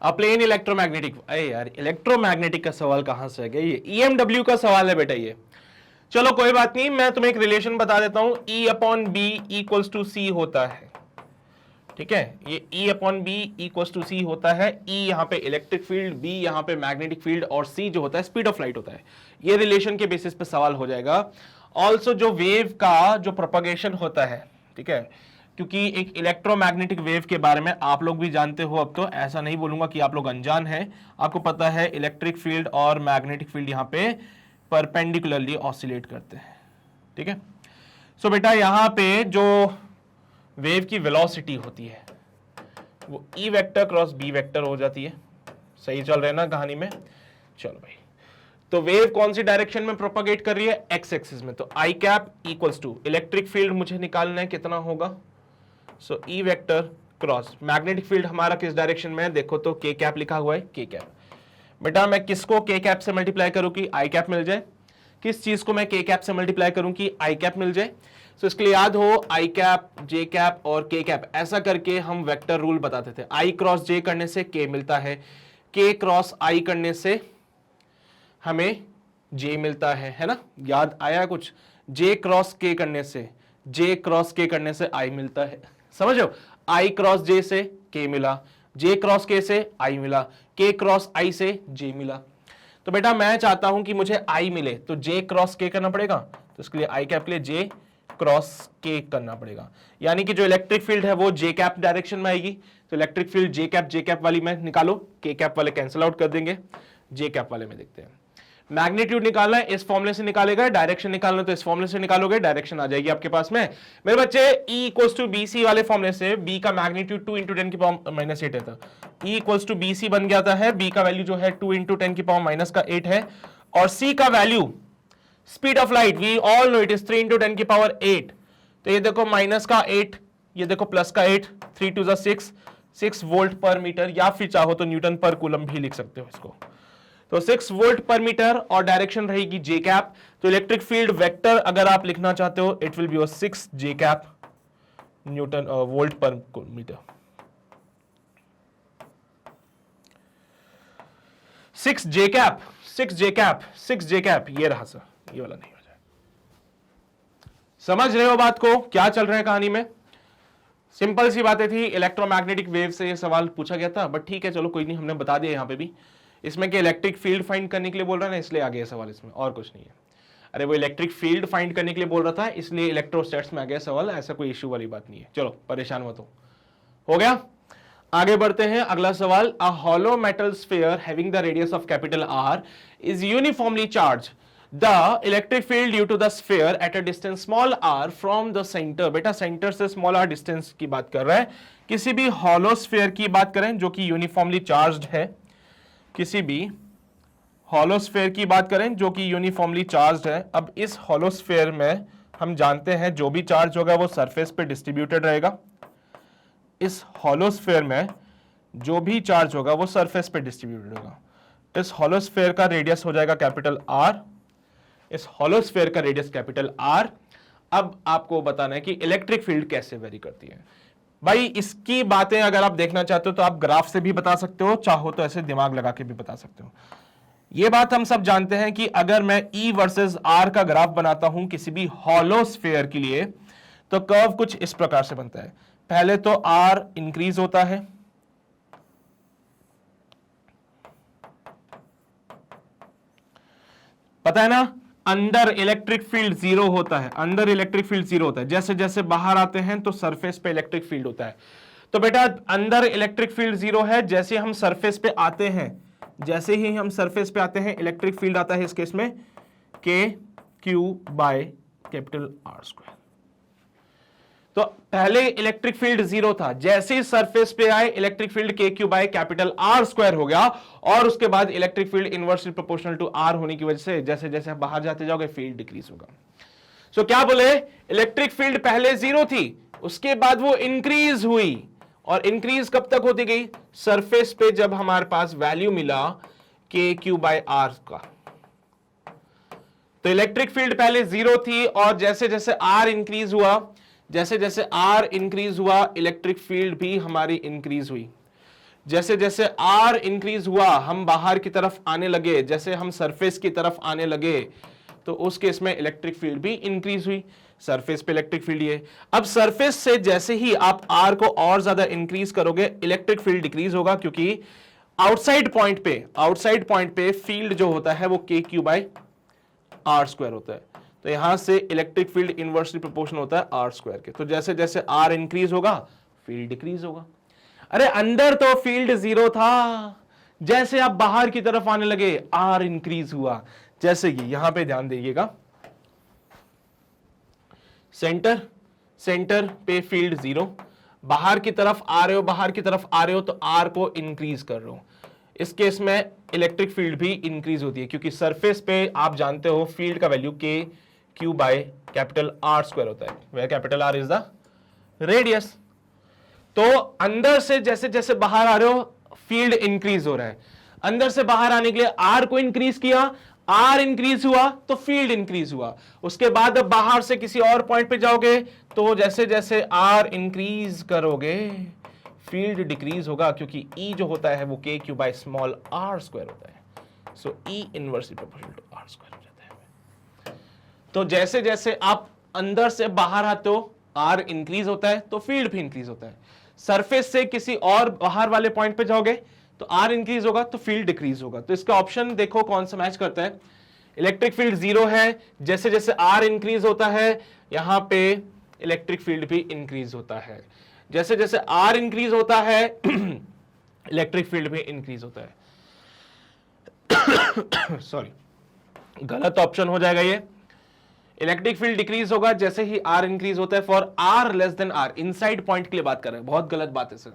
अ प्लेन इलेक्ट्रोमैग्नेटिक, अरे यार इलेक्ट्रोमैग्नेटिक का सवाल कहां से आ गया? ये ईएमडब्ल्यू का सवाल है बेटा ये। चलो कोई बात नहीं, मैं तुम्हें एक रिलेशन बता देता हूं, E/B इक्वल्स टू C होता है। ठीक है, ये E/B इक्वल्स टू C होता है। E यहां पे इलेक्ट्रिक फील्ड, B यहां पे मैग्नेटिक फील्ड और C जो होता है स्पीड ऑफ लाइट होता है। ये रिलेशन के बेसिस पे सवाल हो जाएगा। ऑल्सो जो वेव का जो प्रोपगेशन होता है, ठीक है, क्योंकि एक इलेक्ट्रोमैग्नेटिक वेव के बारे में आप लोग भी जानते हो, अब तो ऐसा नहीं बोलूंगा कि आप लोग अनजान हैं, आपको पता है इलेक्ट्रिक फील्ड और मैग्नेटिक फील्ड यहां पे परपेंडिकुलरली ऑसिलेट करते हैं। ठीक है, सो बेटा यहां पे जो वेव की वेलोसिटी होती है वो E vector cross B vector हो जाती है। सही चल रहे हैं ना कहानी में? चलो भाई, तो वेव कौन सी डायरेक्शन में प्रोपगेट कर रही है? एक्स एक्सिस में। तो I cap equals to electric field मुझे निकालना है, कितना होगा? So E vector cross magnetic field हमारा किस डायरेक्शन में है? देखो तो K कैप लिखा हुआ है, K कैप। बेटा मैं किसको K कैप से मल्टीप्लाई करूं कि I कैप मिल जाए? किस चीज को मैं K कैप से मल्टीप्लाई करूं कि I कैप मिल जाए? सो इसके लिए याद हो I कैप, J कैप और K कैप, ऐसा करके हम वेक्टर रूल बताते थे। I क्रॉस J करने से K मिलता है, K क्रॉस I करने से हमें J मिलता है ना? याद आया कुछ? J क्रॉस K करने से, J क्रॉस K करने से I मिलता है। समझ लो, I क्रॉस J से K मिला, J क्रॉस K से I मिला, K क्रॉस I से J मिला। तो बेटा मैं चाहता हूं कि मुझे I मिले तो J क्रॉस K करना पड़ेगा, तो इसके लिए I कैप के लिए J क्रॉस K करना पड़ेगा। यानी कि जो इलेक्ट्रिक फील्ड है वो J कैप डायरेक्शन में आएगी, तो इलेक्ट्रिक फील्ड J कैप वाली में निकालो, K कैप वाले कैंसिल आउट कर देंगे, J कैप वाले में देखते हैं। मैग्नीट्यूड निकालना है इस फॉर्मूले से निकालेगा, डायरेक्शन निकालना तो इस फॉर्मूले से निकालोगे, डायरेक्शन आ जाएगी आपके पास में। मेरे बच्चे E इक्वल्स टू BC वाले फॉर्मूले से B का मैग्नीट्यूड 2 × 10⁻⁸ था। E इक्वल्स टू BC बन गया था, B का वैल्यू जो है 2 × 10⁻⁸ है, और C का value speed of light we all know it is 3 × 10⁸। तो ये देखो माइनस का 8, ये देखो प्लस का 8, 3 2 6, 6 वोल्ट पर मीटर, या फिर चाहो तो न्यूटन पर कूलम भी लिख सकते हो इसको। तो 6 वोल्ट पर मीटर और डायरेक्शन रहेगी J कैप। तो इलेक्ट्रिक फील्ड वेक्टर अगर आप लिखना चाहते हो it will be 6 J cap newton volt पर metre. 6 J cap, 6 J cap, 6 J cap, ये रहा सर, ये वाला नहीं हो जाए। समझ रहे हो बात को, क्या चल रहा है कहानी में? सिंपल सी बातें थी, इलेक्ट्रोमैग्नेटिक वेव से ये सवाल पूछा गया था, बट ठीक है चलो कोई नहीं, हमने बता दिया यहाँ पे भी। इसमें कि इलेक्ट्रिक फील्ड फाइंड करने के लिए बोल रहा है ना, इसलिए आ गया सवाल इसमें, और कुछ नहीं है। अरे वो इलेक्ट्रिक फील्ड फाइंड करने के लिए बोल रहा था, इसलिए इलेक्ट्रोस्टैट्स में आ गया सवाल, ऐसा कोई इश्यू वाली बात नहीं है। चलो परेशान मत हो गया, आगे बढ़ते हैं। अगला सवाल, a hollow metal sphere having the radius of capital R is uniformly charge, the electric field due to the sphere at a distance small r from the centre. बेटा सेंटर से स्मॉल r डिस्टेंस की बात कर रहा है, किसी भी hollow sphere की बात करें जो कि यूनिफॉर्मली चार्ज्ड है, किसी भी हॉलोस्फेयर की बात करें जो कि यूनिफॉर्मली चार्ज्ड है। अब इस हॉलोस्फेयर में हम जानते हैं जो भी चार्ज होगा वो सरफेस पे डिस्ट्रीब्यूटेड रहेगा। इस हॉलोस्फेयर में जो भी चार्ज होगा वो सरफेस पे डिस्ट्रीब्यूटेड होगा। इस हॉलोस्फेयर का रेडियस हो जाएगा कैपिटल R, इस हॉलोस्फेयर का रेडियस कैपिटल R। अब आपको बताना है कि इलेक्ट्रिक फील्ड कैसे वेरी करती है। भाई इसकी बातें अगर आप देखना चाहते हो तो आप ग्राफ से भी बता सकते हो, चाहो तो ऐसे दिमाग लगा के भी बता सकते हो। ये बात हम सब जानते हैं कि अगर मैं E वर्सेस R का ग्राफ बनाता हूं किसी भी हॉलो स्फीयर के लिए, तो कर्व कुछ इस प्रकार से बनता है। पहले तो R इंक्रीज होता है, पता है ना, अंदर इलेक्ट्रिक फील्ड जीरो होता है, अंदर इलेक्ट्रिक फील्ड जीरो होता है। जैसे जैसे बाहर आते हैं तो सरफेस पे इलेक्ट्रिक फील्ड होता है। तो बेटा अंदर इलेक्ट्रिक फील्ड जीरो है, जैसे हम सरफेस पे आते हैं, जैसे ही हम सरफेस पे आते हैं इलेक्ट्रिक फील्ड आता है इस केस में k Q by capital R square. तो पहले इलेक्ट्रिक फील्ड जीरो था, जैसे ही सरफेस पे आए electric field k Q by capital R square हो गया, और उसके बाद electric field inversely proportional to r होने की वजह से जैसे जैसे आप बाहर जाते जाओगे फील्ड डिक्रीज होगा। सो क्या बोले, इलेक्ट्रिक फील्ड पहले जीरो थी, उसके बाद वो इंक्रीज हुई, और इंक्रीज कब तक होती गई, सरफेस पे जब हमारे पास वैल्यू मिला के क्यू बाय आर का। तो इलेक्ट्रिक फील्ड पहले जीरो थी, और जैसे जैसे आर इंक्रीज हुआ, जैसे जैसे आर इंक्रीज हुआ इलेक्ट्रिक फील्ड भी हमारी इंक्रीज हुई। जैसे जैसे आर इंक्रीज हुआ हम बाहर की तरफ आने लगे, जैसे हम सरफेस की तरफ आने लगे, तो उस केस में इलेक्ट्रिक फील्ड भी इंक्रीज हुई। सरफेस पे इलेक्ट्रिक फील्ड ये, अब सरफेस से जैसे ही आप आर को और ज्यादा इंक्रीज करोगे इलेक्ट्रिक फील्ड डिक्रीज होगा, क्योंकि आउटसाइड पॉइंट पे फील्ड जो होता है वो K Q by are square होता है। तो यहां से इलेक्ट्रिक फील्ड इनवर्सली प्रोपोर्शनल होता है आर स्क्वायर के। तो जैसे जैसे आर इंक्रीज होगा फील्ड डिक्रीज होगा। अरे अंदर तो फील्ड जीरो था, जैसे आप बाहर की तरफ आने लगे आर इंक्रीज हुआ। जैसे कि यहां पे ध्यान दीजिएगा, सेंटर पे फील्ड जीरो, बाहर की तरफ आ रहे हो तो आर को इंक्रीज कर रहे हो। इस केस में इलेक्ट्रिक फील्ड भी इंक्रीज होती है, क्योंकि सरफेस पे आप जानते हो फील्ड का value k Q by capital R square होता है, where capital R is the radius. तो अंदर से जैसे जैसे बाहर आ रहे हो फील्ड इंक्रीज हो रहा है, अंदर से बाहर आने के लिए आर को इंक्रीज किया, आर इंक्रीज हुआ तो फील्ड इंक्रीज हुआ। उसके बाद अब बाहर से किसी और पॉइंट पे जाओगे तो जैसे जैसे आर इंक्रीज करोगे फील्ड डिक्रीज होगा, क्योंकि ई जो होता है वो K Q by small R square होता है। सो E inversely proportional to R square हो जाता है। तो जैसे जैसे आप अंदर से बाहर आते हो आर इंक्रीज होता है तो फील्ड भी इंक्रीज होता है। सरफेस से किसी और बाहर वाले पॉइंट पे जाओगे तो आर इंक्रीज होगा तो फील्ड डिक्रीज होगा। तो इसका ऑप्शन देखो कौन सा मैच करता है। इलेक्ट्रिक फील्ड जीरो है, जैसे जैसे आर इंक्रीज होता है यहां पे इलेक्ट्रिक फील्ड भी इंक्रीज होता है। जैसे जैसे आर इंक्रीज होता है इलेक्ट्रिक फील्ड भी इंक्रीज होता है। सॉरी, गलत ऑप्शन हो जाएगा ये। इलेक्ट्रिक फील्ड डिक्रीज होगा जैसे ही आर इंक्रीज होता है for r less than R. Inside point के लिए बात कर रहे हैं, बहुत गलत बात है सर,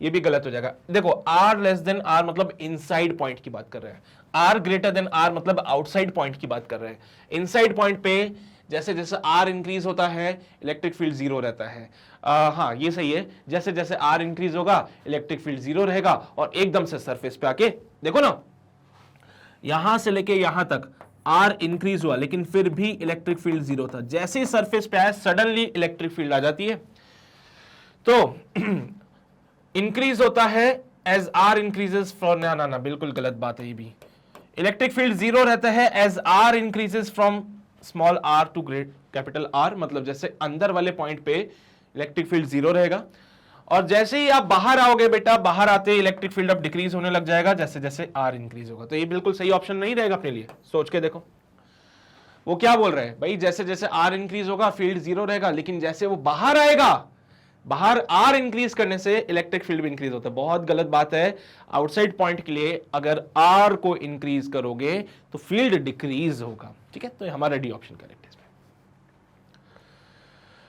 ये भी गलत हो जाएगा। देखो आर लेस देन आर मतलब इनसाइड पॉइंट की बात कर रहे हैं, आर ग्रेटर देन आर मतलब आउटसाइड पॉइंट की बात कर रहे हैं। इनसाइड पॉइंट पे जैसे जैसे आर इंक्रीज होता है इलेक्ट्रिक फील्ड जीरो रहता है। हाँ ये सही है, जैसे जैसे आर इंक्रीज होगा इलेक्ट्रिक फील्ड जीरो रहेगा, और एकदम से सरफेस पे आके देखो ना, यहां से लेके यहां तक आर इंक्रीज हुआ लेकिन फिर भी इलेक्ट्रिक फील्ड जीरो था। जैसे ही सरफेस पे आया सडनली इलेक्ट्रिक फील्ड आ जाती है। तो इंक्रीज होता है एज आर इंक्रीजेस फ्रॉम, ना बिल्कुल गलत बात है ये भी। इलेक्ट्रिक फील्ड जीरो रहता है as r increases from small r to great capital R, मतलब जैसे अंदर वाले पॉइंट पे इलेक्ट्रिक फील्ड जीरो रहेगा, और जैसे ही आप बाहर आओगे बेटा, बाहर आते इलेक्ट्रिक फील्ड अब डिक्रीज होने लग जाएगा जैसे जैसे आर इंक्रीज होगा। तो ये बिल्कुल सही ऑप्शन नहीं रहेगा अपने लिए, सोच के देखो। वो क्या बोल रहे हैं भाई, जैसे जैसे आर इंक्रीज होगा फील्ड जीरो रहेगा, लेकिन जैसे वो बाहर आएगा, बाहर आर इंक्रीज करने से इलेक्ट्रिक फील्ड भी इंक्रीज होता है। बहुत गलत बात है। आउटसाइड पॉइंट के लिए अगर आर को इंक्रीज करोगे तो फील्ड डिक्रीज होगा, ठीक है। तो हमारा डी ऑप्शन करेक्ट है।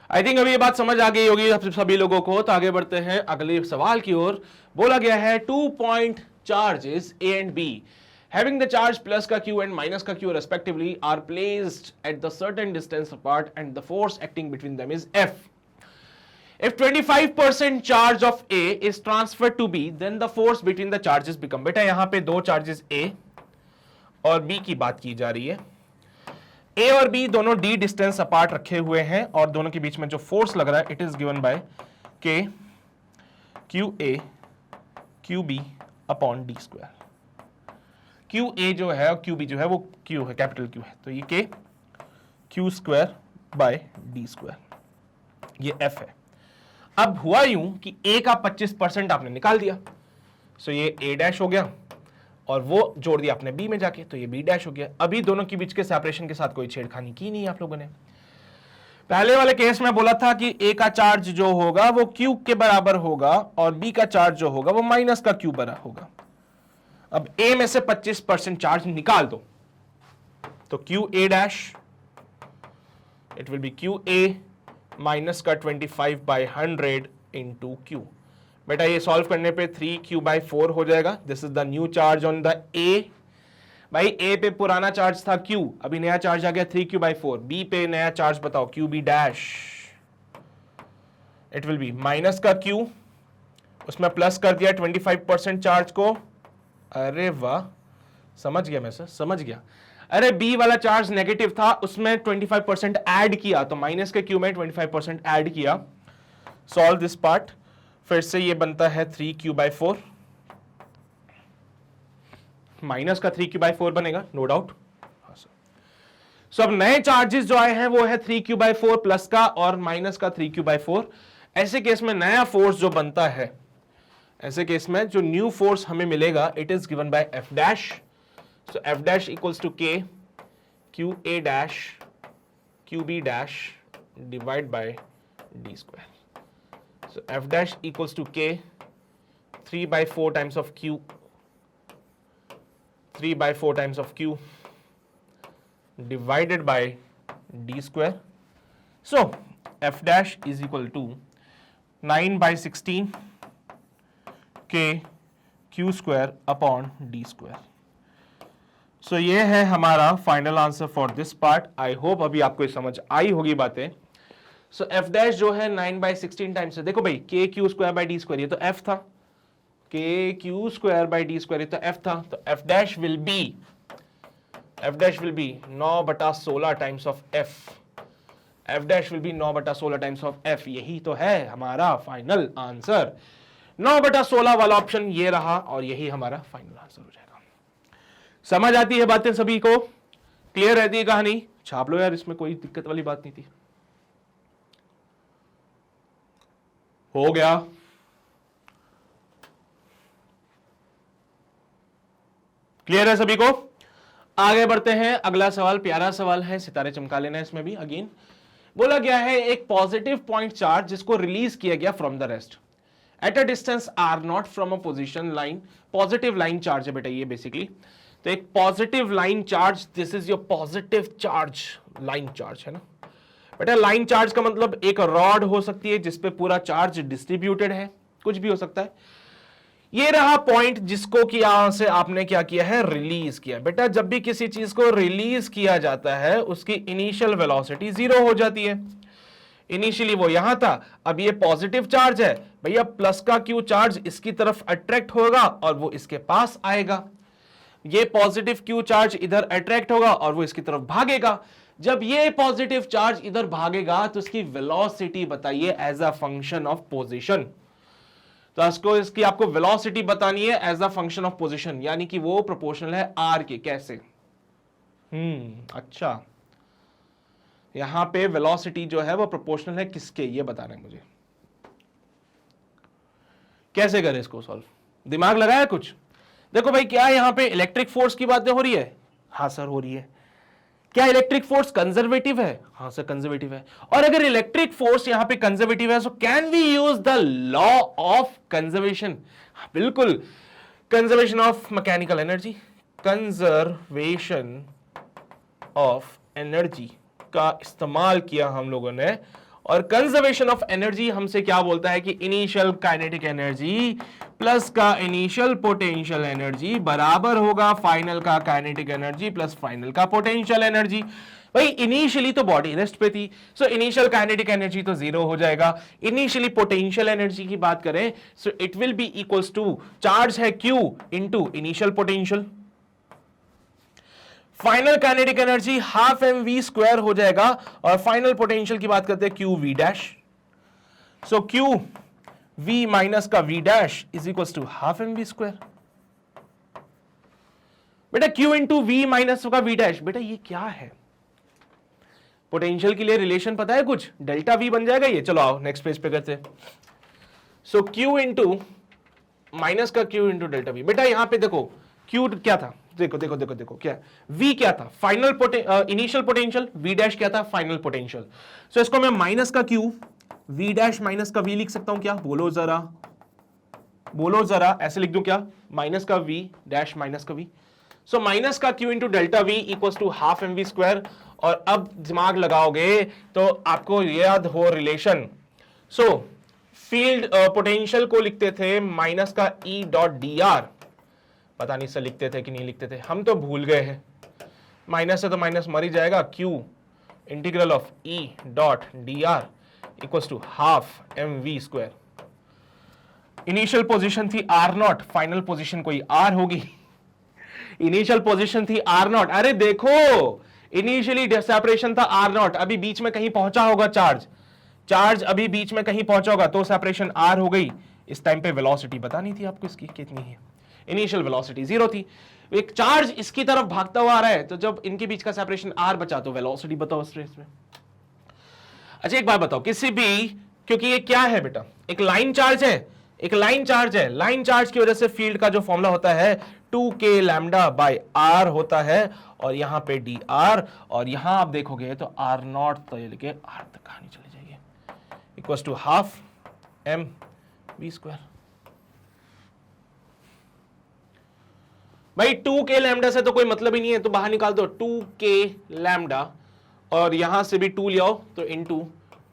आई थिंक अभी ये बात समझ आ गई होगी सभी लोगों को। तो आगे बढ़ते हैं अगले सवाल की ओर। बोला गया है 2 point charges A and B having the charge plus का Q and minus का Q respectively are placed at the certain distance apart and the force acting between them is F. If 25% charge of A is transferred to B, then the force between the charges become, बेटा यहां पे दो charges A और B की बात की जा रही है। A और B दोनों D डिस्टेंस अपार्ट रखे हुए हैं और दोनों के बीच में जो फोर्स लग रहा है it is given by K QA QB upon D square. Q A जो है और क्यू बी जो है वो क्यू है, कैपिटल क्यू है, तो ये के Q square by D square, ये एफ है। अब हुआ यूं कि ए का 25% आपने निकाल दिया, सो ये ए डैश हो गया और वो जोड़ दिया आपने बी में जाके, तो ये बी डैश हो गया। अभी दोनों के बीच के सेपरेशन के साथ कोई छेड़खानी की नहीं आप लोगों ने। पहले वाले केस में बोला था कि ए का चार्ज जो होगा वो क्यू के बराबर होगा और बी का चार्ज जो होगा वो माइनस का क्यू बराबर होगा। अब ए में से 25% चार्ज निकाल दो, तो Q A dash it will B Q A minus का 25/100 इंटू क्यू। बेटा ये सॉल्व करने पे 3q/4 हो जाएगा। This is the new charge on the ए। भाई ए पे पुराना चार्ज था q, अभी नया चार्ज आ गया 3q/4। बी पे नया चार्ज बताओ, q B dash it will be minus का q, उसमें प्लस कर दिया 25% चार्ज को। अरे वाह, समझ गया मैं सर, समझ गया। अरे बी वाला चार्ज नेगेटिव था, उसमें 25% ऐड किया, तो माइनस के q में 25% ऐड किया। सॉल्व दिस पार्ट, फिर से ये बनता है 3q/4, माइनस का 3q/4 बनेगा, नो डाउट। सो अब नए चार्जेस जो आए हैं वो है 3q/4 प्लस का और माइनस का 3q/4। ऐसे केस में नया फोर्स जो बनता है, ऐसे केस में जो न्यू फोर्स हमें मिलेगा, it is given by F dash. So F dash equals to K Q A dash Q B dash divide by D square. So f dash equals to k 3/4 times of q, 3/4 times of q divided by d square. So f dash is equal to 9/16 k q square upon d square. So ये है हमारा final answer for this part. I hope अभी आपको ये समझ आई होगी बातें। सो F dash जो है 9/16 टाइम्स है, देखो भाई के Q square by D square, ये तो एफ था, के Q square by D square, ये तो एफ था, तो F dash will be 9/16 times of F. F dash will be 9/16 times of F. यही तो है हमारा फाइनल आंसर। 9/16 वाला ऑप्शन ये रहा और यही हमारा फाइनल आंसर हो जाएगा। समझ आती है बातें सभी को? क्लियर रहती है कहानी? छाप लो यार, इसमें कोई दिक्कत वाली बात नहीं थी। हो गया? क्लियर है सभी को? आगे बढ़ते हैं। अगला सवाल प्यारा सवाल है, सितारे चमका लेना है इसमें भी। अगेन बोला गया है एक पॉजिटिव पॉइंट चार्ज जिसको रिलीज किया गया from the rest at a distance r naught from a position line. Positive line charge है बेटा ये बेसिकली। तो एक positive line charge, this is your positive charge, line charge है ना बेटा। लाइन चार्ज का मतलब एक रॉड हो सकती है जिसपे पूरा चार्ज डिस्ट्रीब्यूटेड है, कुछ भी हो सकता है। ये रहा पॉइंट जिसको कि यहां से आपने क्या किया है, रिलीज किया। बेटा जब भी किसी चीज को रिलीज किया जाता है उसकी इनिशियल वेलोसिटी 0 हो जाती है। इनिशियली वो यहां था, अब ये पॉजिटिव चार्ज है भैया, प्लस का क्यू चार्ज इसकी तरफ अट्रैक्ट होगा और वो इसके पास आएगा। ये पॉजिटिव क्यू चार्ज इधर अट्रैक्ट होगा और वो इसकी तरफ भागेगा। जब ये पॉजिटिव चार्ज इधर भागेगा तो इसकी वेलोसिटी बताइए as a function of position. तो इसको इसकी आपको वेलोसिटी बतानी है as a function of position, यानी कि वो प्रोपोर्शनल है आर के। कैसे? अच्छा, यहां पे वेलोसिटी जो है वो प्रोपोर्शनल है किसके, ये बताना है मुझे। कैसे करें इसको सॉल्व? दिमाग लगाया कुछ? देखो भाई, क्या यहां पे इलेक्ट्रिक फोर्स की बातें हो रही है? हाँ सर हो रही है। क्या इलेक्ट्रिक फोर्स कंजर्वेटिव है? हाँ सर कंजर्वेटिव है। और अगर इलेक्ट्रिक फोर्स यहां पे कंजर्वेटिव है, so can we use the law of conservation? बिल्कुल, conservation of mechanical energy, conservation of energy का इस्तेमाल किया हम लोगों ने। और कंजर्वेशन ऑफ एनर्जी हमसे क्या बोलता है कि इनिशियल काइनेटिक एनर्जी प्लस का इनिशियल पोटेंशियल एनर्जी बराबर होगा फाइनल का काइनेटिक एनर्जी प्लस फाइनल का पोटेंशियल एनर्जी। भाई इनिशियली तो बॉडी रेस्ट पे थी, सो इनिशियल काइनेटिक एनर्जी तो 0 हो जाएगा। इनिशियली पोटेंशियल एनर्जी की बात करें, so it will be equals to charge है Q into initial potential. Final kinetic energy half mv square हो जाएगा और फाइनल पोटेंशियल की बात करते हैं Q V dash. So Q V minus का V dash is equal to half mv square. बेटा Q इंटू वी माइनस का वी डैश, बेटा ये क्या है? पोटेंशियल के लिए रिलेशन पता है कुछ? डेल्टा वी बन जाएगा ये। चलो आओ नेक्स्ट पेज पे करते हैं। सो Q इंटू माइनस का Q इंटू डेल्टा वी। बेटा यहां पे देखो Q क्या था, देखो देखो देखो देखो क्या, V क्या था? Final initial potential, V dash क्या था? Final potential. सो इसको मैं माइनस का Q V डैश माइनस का V लिख सकता हूं क्या? बोलो जरा, बोलो जरा, ऐसे लिख दूं क्या? माइनस का V डैश माइनस का V। सो माइनस का Q into delta V equals to half m v square. और अब दिमाग लगाओगे तो आपको याद हो रिलेशन। सो फील्ड पोटेंशियल को लिखते थे माइनस का E डॉट डी आर, पता नहीं सर लिखते थे कि नहीं लिखते थे, हम तो भूल गए हैं। माइनस से तो माइनस मर ही जाएगा। Q integral of E dot d r equals to half m v square. Initial position थी R0, फाइनल पोजीशन कोई R होगी। इनिशियल पोजीशन थी R0, अरे देखो इनिशियली सेपरेशन था R0, अभी बीच में कहीं पहुंचा होगा चार्ज अभी बीच में कहीं पहुंचा होगा तो सेपरेशन R हो गई। इस टाइम पे वेलोसिटी पता नहीं थी आपको इसकी कितनी है, इनिशियल वेलोसिटी 0 थी। एक चार्ज इसकी तरफ भागता हुआ आ रहा है, तो जब इनके बीच का सेपरेशन R बचा तो वेलोसिटी बताओ स्ट्रेस में। अच्छा एक बात बताओ, किसी भी, क्योंकि ये क्या है बेटा, एक लाइन चार्ज है, एक लाइन चार्ज है, लाइन चार्ज की वजह से फील्ड का जो फॉर्मूला होता है 2k लैम्डा बाय r होता है, और यहां पे dr, और यहां आप देखोगे तो r0 तो ये लेके r तक कहानी चली जाएगी, equals to half m v square. भाई 2k लैम्डा से तो कोई मतलब ही नहीं है, तो बाहर निकाल दो 2k लैम्डा, और यहां से भी 2 ले आओ तो इंटू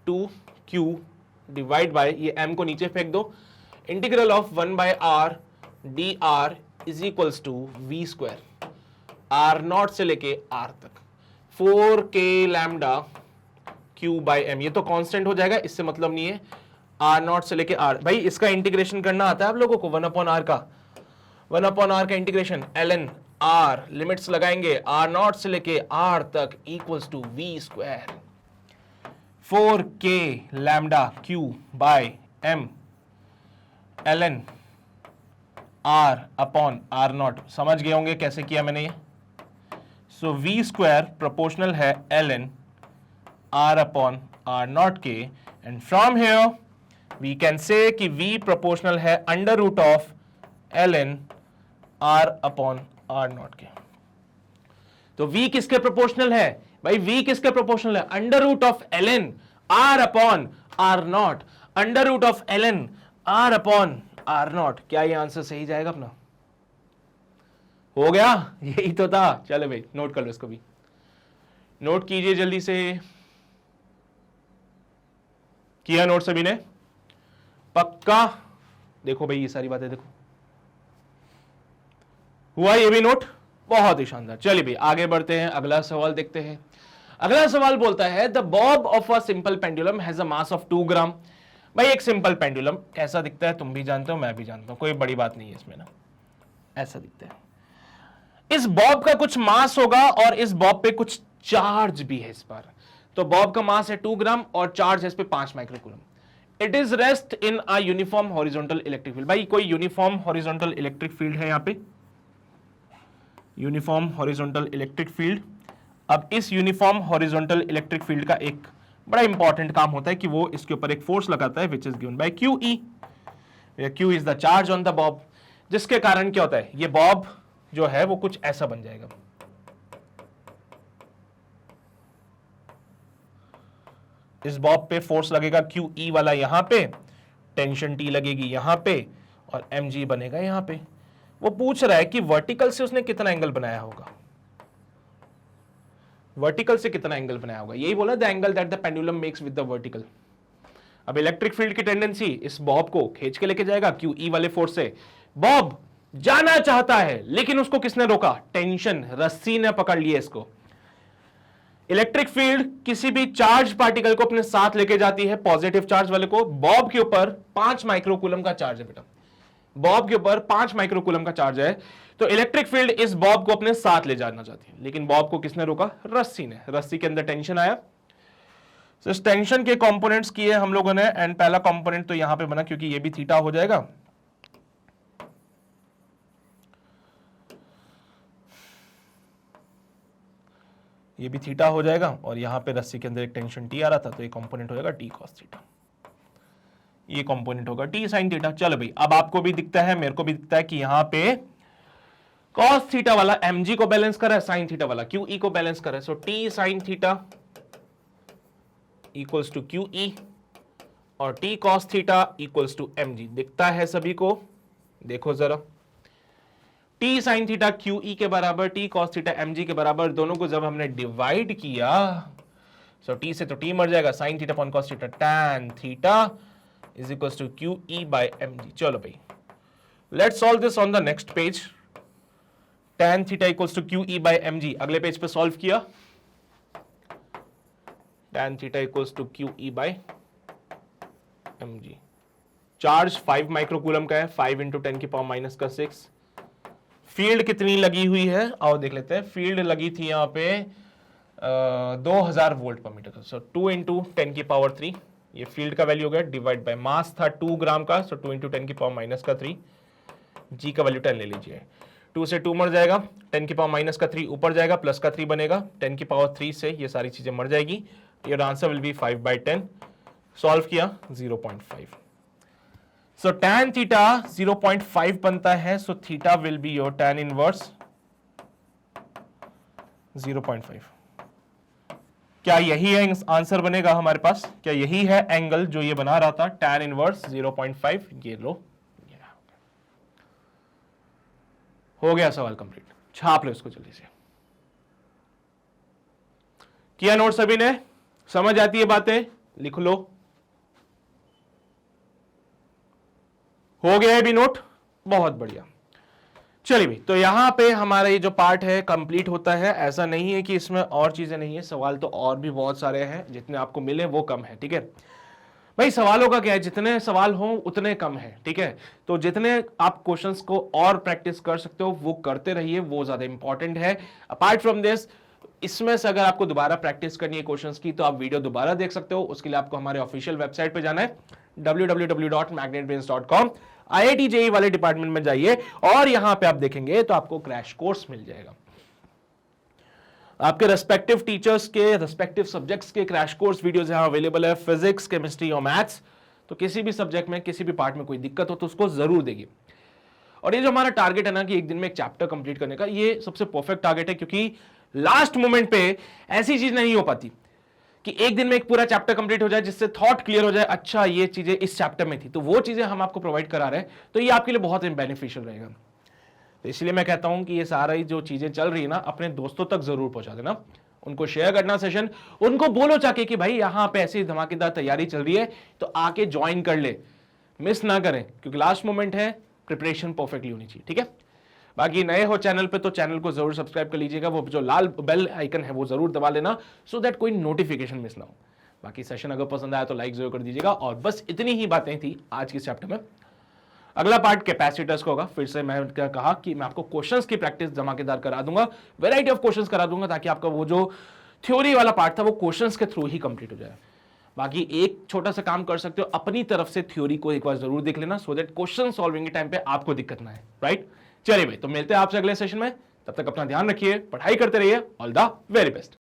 2q डिवाइड बाय, ये m को नीचे फेंक दो, integral of 1 by r dr is equals to v square, r0 से लेके r तक 4k लैम्डा q बाय m। ये तो कांस्टेंट हो जाएगा, इससे मतलब नहीं है। r0 से लेके r, भाई इसका इंटीग्रेशन करना आता है आप लोगों को, 1/r का, 1/r का इंटीग्रेशन ln r, लिमिट्स लगाएंगे r0 से लेके r तक equals to v square 4k लैम्डा q by m ln r upon r0। समझ गए होंगे कैसे किया मैंने ये। सो वी स्क्वायर प्रोपोर्शनल है ln r अपॉन r0 के, and from here we can say कि v प्रोपोर्शनल है under root of ln r upon r0 के। तो v किसके प्रोपोर्शनल है भाई? v किसके प्रोपोर्शनल है? Under root of ln r upon r0, under root of ln r upon r0। क्या ये आंसर सही जाएगा अपना? हो गया, यही तो था। चलो भाई नोट कर लो, इसको भी नोट कीजिए जल्दी से। किया नोट सभी ने? पक्का? देखो भाई ये सारी बातें देखो, हुआ ये भी नोट? बहुत ही शानदार। चलिए भाई आगे बढ़ते हैं, अगला सवाल देखते हैं। अगला सवाल बोलता है the Bob of a simple pendulum has a mass of 2 ग्राम। भाई एक सिंपल पेंडुलम कैसा दिखता है तुम भी जानते हो, मैं भी जानता हूं, कोई बड़ी बात नहीं है इसमें ना, ऐसा दिखता है। इस बॉब का कुछ मास होगा और इस बॉब पे कुछ चार्ज भी है इस पर। तो बॉब का मास है 2 ग्राम और चार्ज है इस पे 5 microcoulomb. It is rest in a uniform horizontal electric field. भाई कोई यूनिफॉर्म हॉरिजॉन्टल इलेक्ट्रिक फील्ड है यहां पे, यूनिफॉर्म हॉरिजॉन्टल इलेक्ट्रिक फील्ड। अब इस यूनिफॉर्म हॉरिजॉन्टल इलेक्ट्रिक फील्ड का एक बड़ा इंपॉर्टेंट काम होता है कि वो इसके ऊपर एक फोर्स लगाता है which is given bye QE। Q is the charge on the Bob, जिसके कारण क्या होता है, ये बॉब जो है वो कुछ ऐसा बन जाएगा। इस बॉब पे फोर्स लगेगा QE वाला यहां पे, टेंशन T लगेगी यहां पे, और mg बनेगा यहां पे। वो पूछ रहा है कि वर्टिकल से उसने कितना एंगल बनाया होगा, वर्टिकल से कितना एंगल बनाया होगा। यही बोला the angle that the pendulum makes with the vertical. अब इलेक्ट्रिक फील्ड की टेंडेंसी इस बॉब को खींच के लेके जाएगा QE वाले फोर्स से। बॉब जाना चाहता है लेकिन उसको किसने रोका? टेंशन, रस्सी ने पकड़ लिया इसको। इलेक्ट्रिक फील्ड किसी भी चार्ज पार्टिकल को अपने साथ लेके जाती है, पॉजिटिव चार्ज वाले को। बॉब के ऊपर 5 माइक्रोकूलम का चार्ज है बेटा, बॉब के ऊपर 5 माइक्रोकूलम का चार्ज है। तो इलेक्ट्रिक फील्ड इस बॉब को अपने साथ ले जाना चाहती है, लेकिन बॉब को किसने रोका? रस्सी ने। रस्सी के अंदर टेंशन आया। तो इस टेंशन के कंपोनेंट्स किए हम लोगों ने, एंड पहला कंपोनेंट तो यहां पे बना क्योंकि ये भी थीटा हो जाएगा। ये भी थीटा हो जाएगा और यहां पे रस्सी के अंदर एक टेंशन टी आ रहा था तो ये कंपोनेंट हो जाएगा टी कॉस थीटा, ये कंपोनेंट होगा टी साइन थीटा। चलो भाई, अब आपको भी दिखता है, मेरे को भी दिखता है कि यहां पे कॉस थीटा वाला mg को बैलेंस कर रहा है, साइन थीटा वाला QE को बैलेंस कर रहा है। So T sine theta equals to QE और T cos theta equals to mg। दिखता है सभी को? देखो जरा, टी साइन थीटा QE के बराबर, टी कॉस थीटा mg के बराबर, दोनों को जब हमने डिवाइड किया, सो टी से तो टी मर जाएगा, sine theta upon cos theta, tan theta is equals to QE by mg। चलो भाई, let's solve this on the next page. tan theta equals to QE by mg, अगले page पे solve किया, tan theta equals to QE by mg। Charge 5 microcoulomb का है, 5 into 10 की power minus का 6। Field कितनी लगी हुई है, आओ देख लेते हैं। फील्ड लगी थी यहाँ पे 2000 वोल्ट पर मीटर। सो 2 इंटू 10 की पावर 3, ये फील्ड का वैल्यू हो गया, डिवाइड बाय मास था 2 ग्राम का, सो 2 इंटू 10 की पावर माइनस का 3, जी का वैल्यू 10 ले लीजिए। 2 से 2 मर जाएगा, 10 की पावर माइनस का 3 ऊपर जाएगा, प्लस का 3 बनेगा, 10 की पावर 3 से ये सारी चीजें मर जाएगी। Your answer will be 5/10। Solve किया 0.5। सो tan थीटा 0.5 बनता है, so theta will be your tan inverse 0.5। क्या यही है आंसर बनेगा हमारे पास? क्या यही है एंगल जो ये बना रहा था, tan इनवर्स 0.5? ये लो, हो गया सवाल कंप्लीट। छाप लो इसको जल्दी से। किया नोट सभी ने? समझ आती है बातें? लिख लो। हो गया है भी नोट? बहुत बढ़िया। चलिए भी, तो यहां पे हमारा ये जो पार्ट है कंप्लीट होता है। ऐसा नहीं है कि इसमें और चीजें नहीं है, सवाल तो और भी बहुत सारे हैं, जितने आपको मिले वो कम है। ठीक है भाई, सवालों का क्या है, जितने सवाल हो उतने कम है। ठीक है, तो जितने आप क्वेश्चंस को और प्रैक्टिस कर सकते हो वो करते रहिए, वो ज्यादा इंपॉर्टेंट है। अपार्ट फ्रॉम दिस, इसमें से अगर आपको दोबारा प्रैक्टिस करनी है क्वेश्चंस की तो आप वीडियो दोबारा देख सकते हो। उसके लिए आपको हमारे ऑफिशियल वेबसाइट पे जाना है www.magnetbrains.com। IIT JEE वाले डिपार्टमेंट में जाइए और यहां पे आप देखेंगे तो आपको क्रैश कोर्स मिल जाएगा। आपके रेस्पेक्टिव टीचर्स के रेस्पेक्टिव सब्जेक्ट्स के क्रैश कोर्स वीडियोस यहां अवेलेबल है, फिजिक्स, केमिस्ट्री और मैथ्स। तो किसी भी सब्जेक्ट में किसी भी पार्ट में कोई दिक्कत हो तो उसको जरूर देगी। और ये जो हमारा टारगेट है ना कि एक दिन में एक चैप्टर कंप्लीट करने का, ये सबसे परफेक्ट टारगेट है, क्योंकि लास्ट मोमेंट पे ऐसी चीज नहीं हो पाती कि एक दिन में एक पूरा चैप्टर कंप्लीट हो जाए जिससे थॉट क्लियर हो जाए, अच्छा ये चीजें इस चैप्टर में थी, तो वो चीजें हम आपको प्रोवाइड करा रहे हैं, तो ये आपके लिए बहुत बेनिफिशियल रहेगा। तो इसलिए मैं कहता हूं कि ये सारा जो चीजें चल रही है ना, अपने दोस्तों तक जरूर पहुंचा देना, उनको शेयर करना सेशन, उनको बोलो जाके कि भाई यहां पे ऐसी धमाकेदार तैयारी चल रही है तो आके ज्वाइन कर ले, मिस ना करें, क्योंकि लास्ट मोमेंट है, प्रिपरेशन परफेक्टली होनी चाहिए। ठीक है, बाकी नए हो चैनल पे तो चैनल को जरूर सब्सक्राइब कर लीजिएगा, वो जो लाल बेल आइकन है वो जरूर दबा लेना, सो दैट कोई नोटिफिकेशन मिस ना हो। बाकी सेशन अगर पसंद आया तो लाइक जरूर कर दीजिएगा। और बस इतनी ही बातें थी आज के चैप्टर में। अगला पार्ट कैपेसिटर्स का होगा। फिर से मैं कहा कि मैं आपको क्वेश्चंस की प्रैक्टिस धमाकेदार करा दूंगा, वैरायटी ऑफ क्वेश्चंस करा दूंगा, ताकि आपका वो जो थ्योरी वाला पार्ट था वो क्वेश्चंस के थ्रू ही कंप्लीट हो जाए। बाकी एक छोटा सा काम कर सकते हो, अपनी तरफ से थ्योरी को एक बार जरूर देख लेना, सो दैट क्वेश्चन सॉल्विंग के टाइम पे आपको दिक्कत ना है। राइट, चलिए भाई, तो मिलते हैं आपसे अगले सेशन में। तब तक अपना ध्यान रखिए, पढ़ाई करते रहिए। All the very best.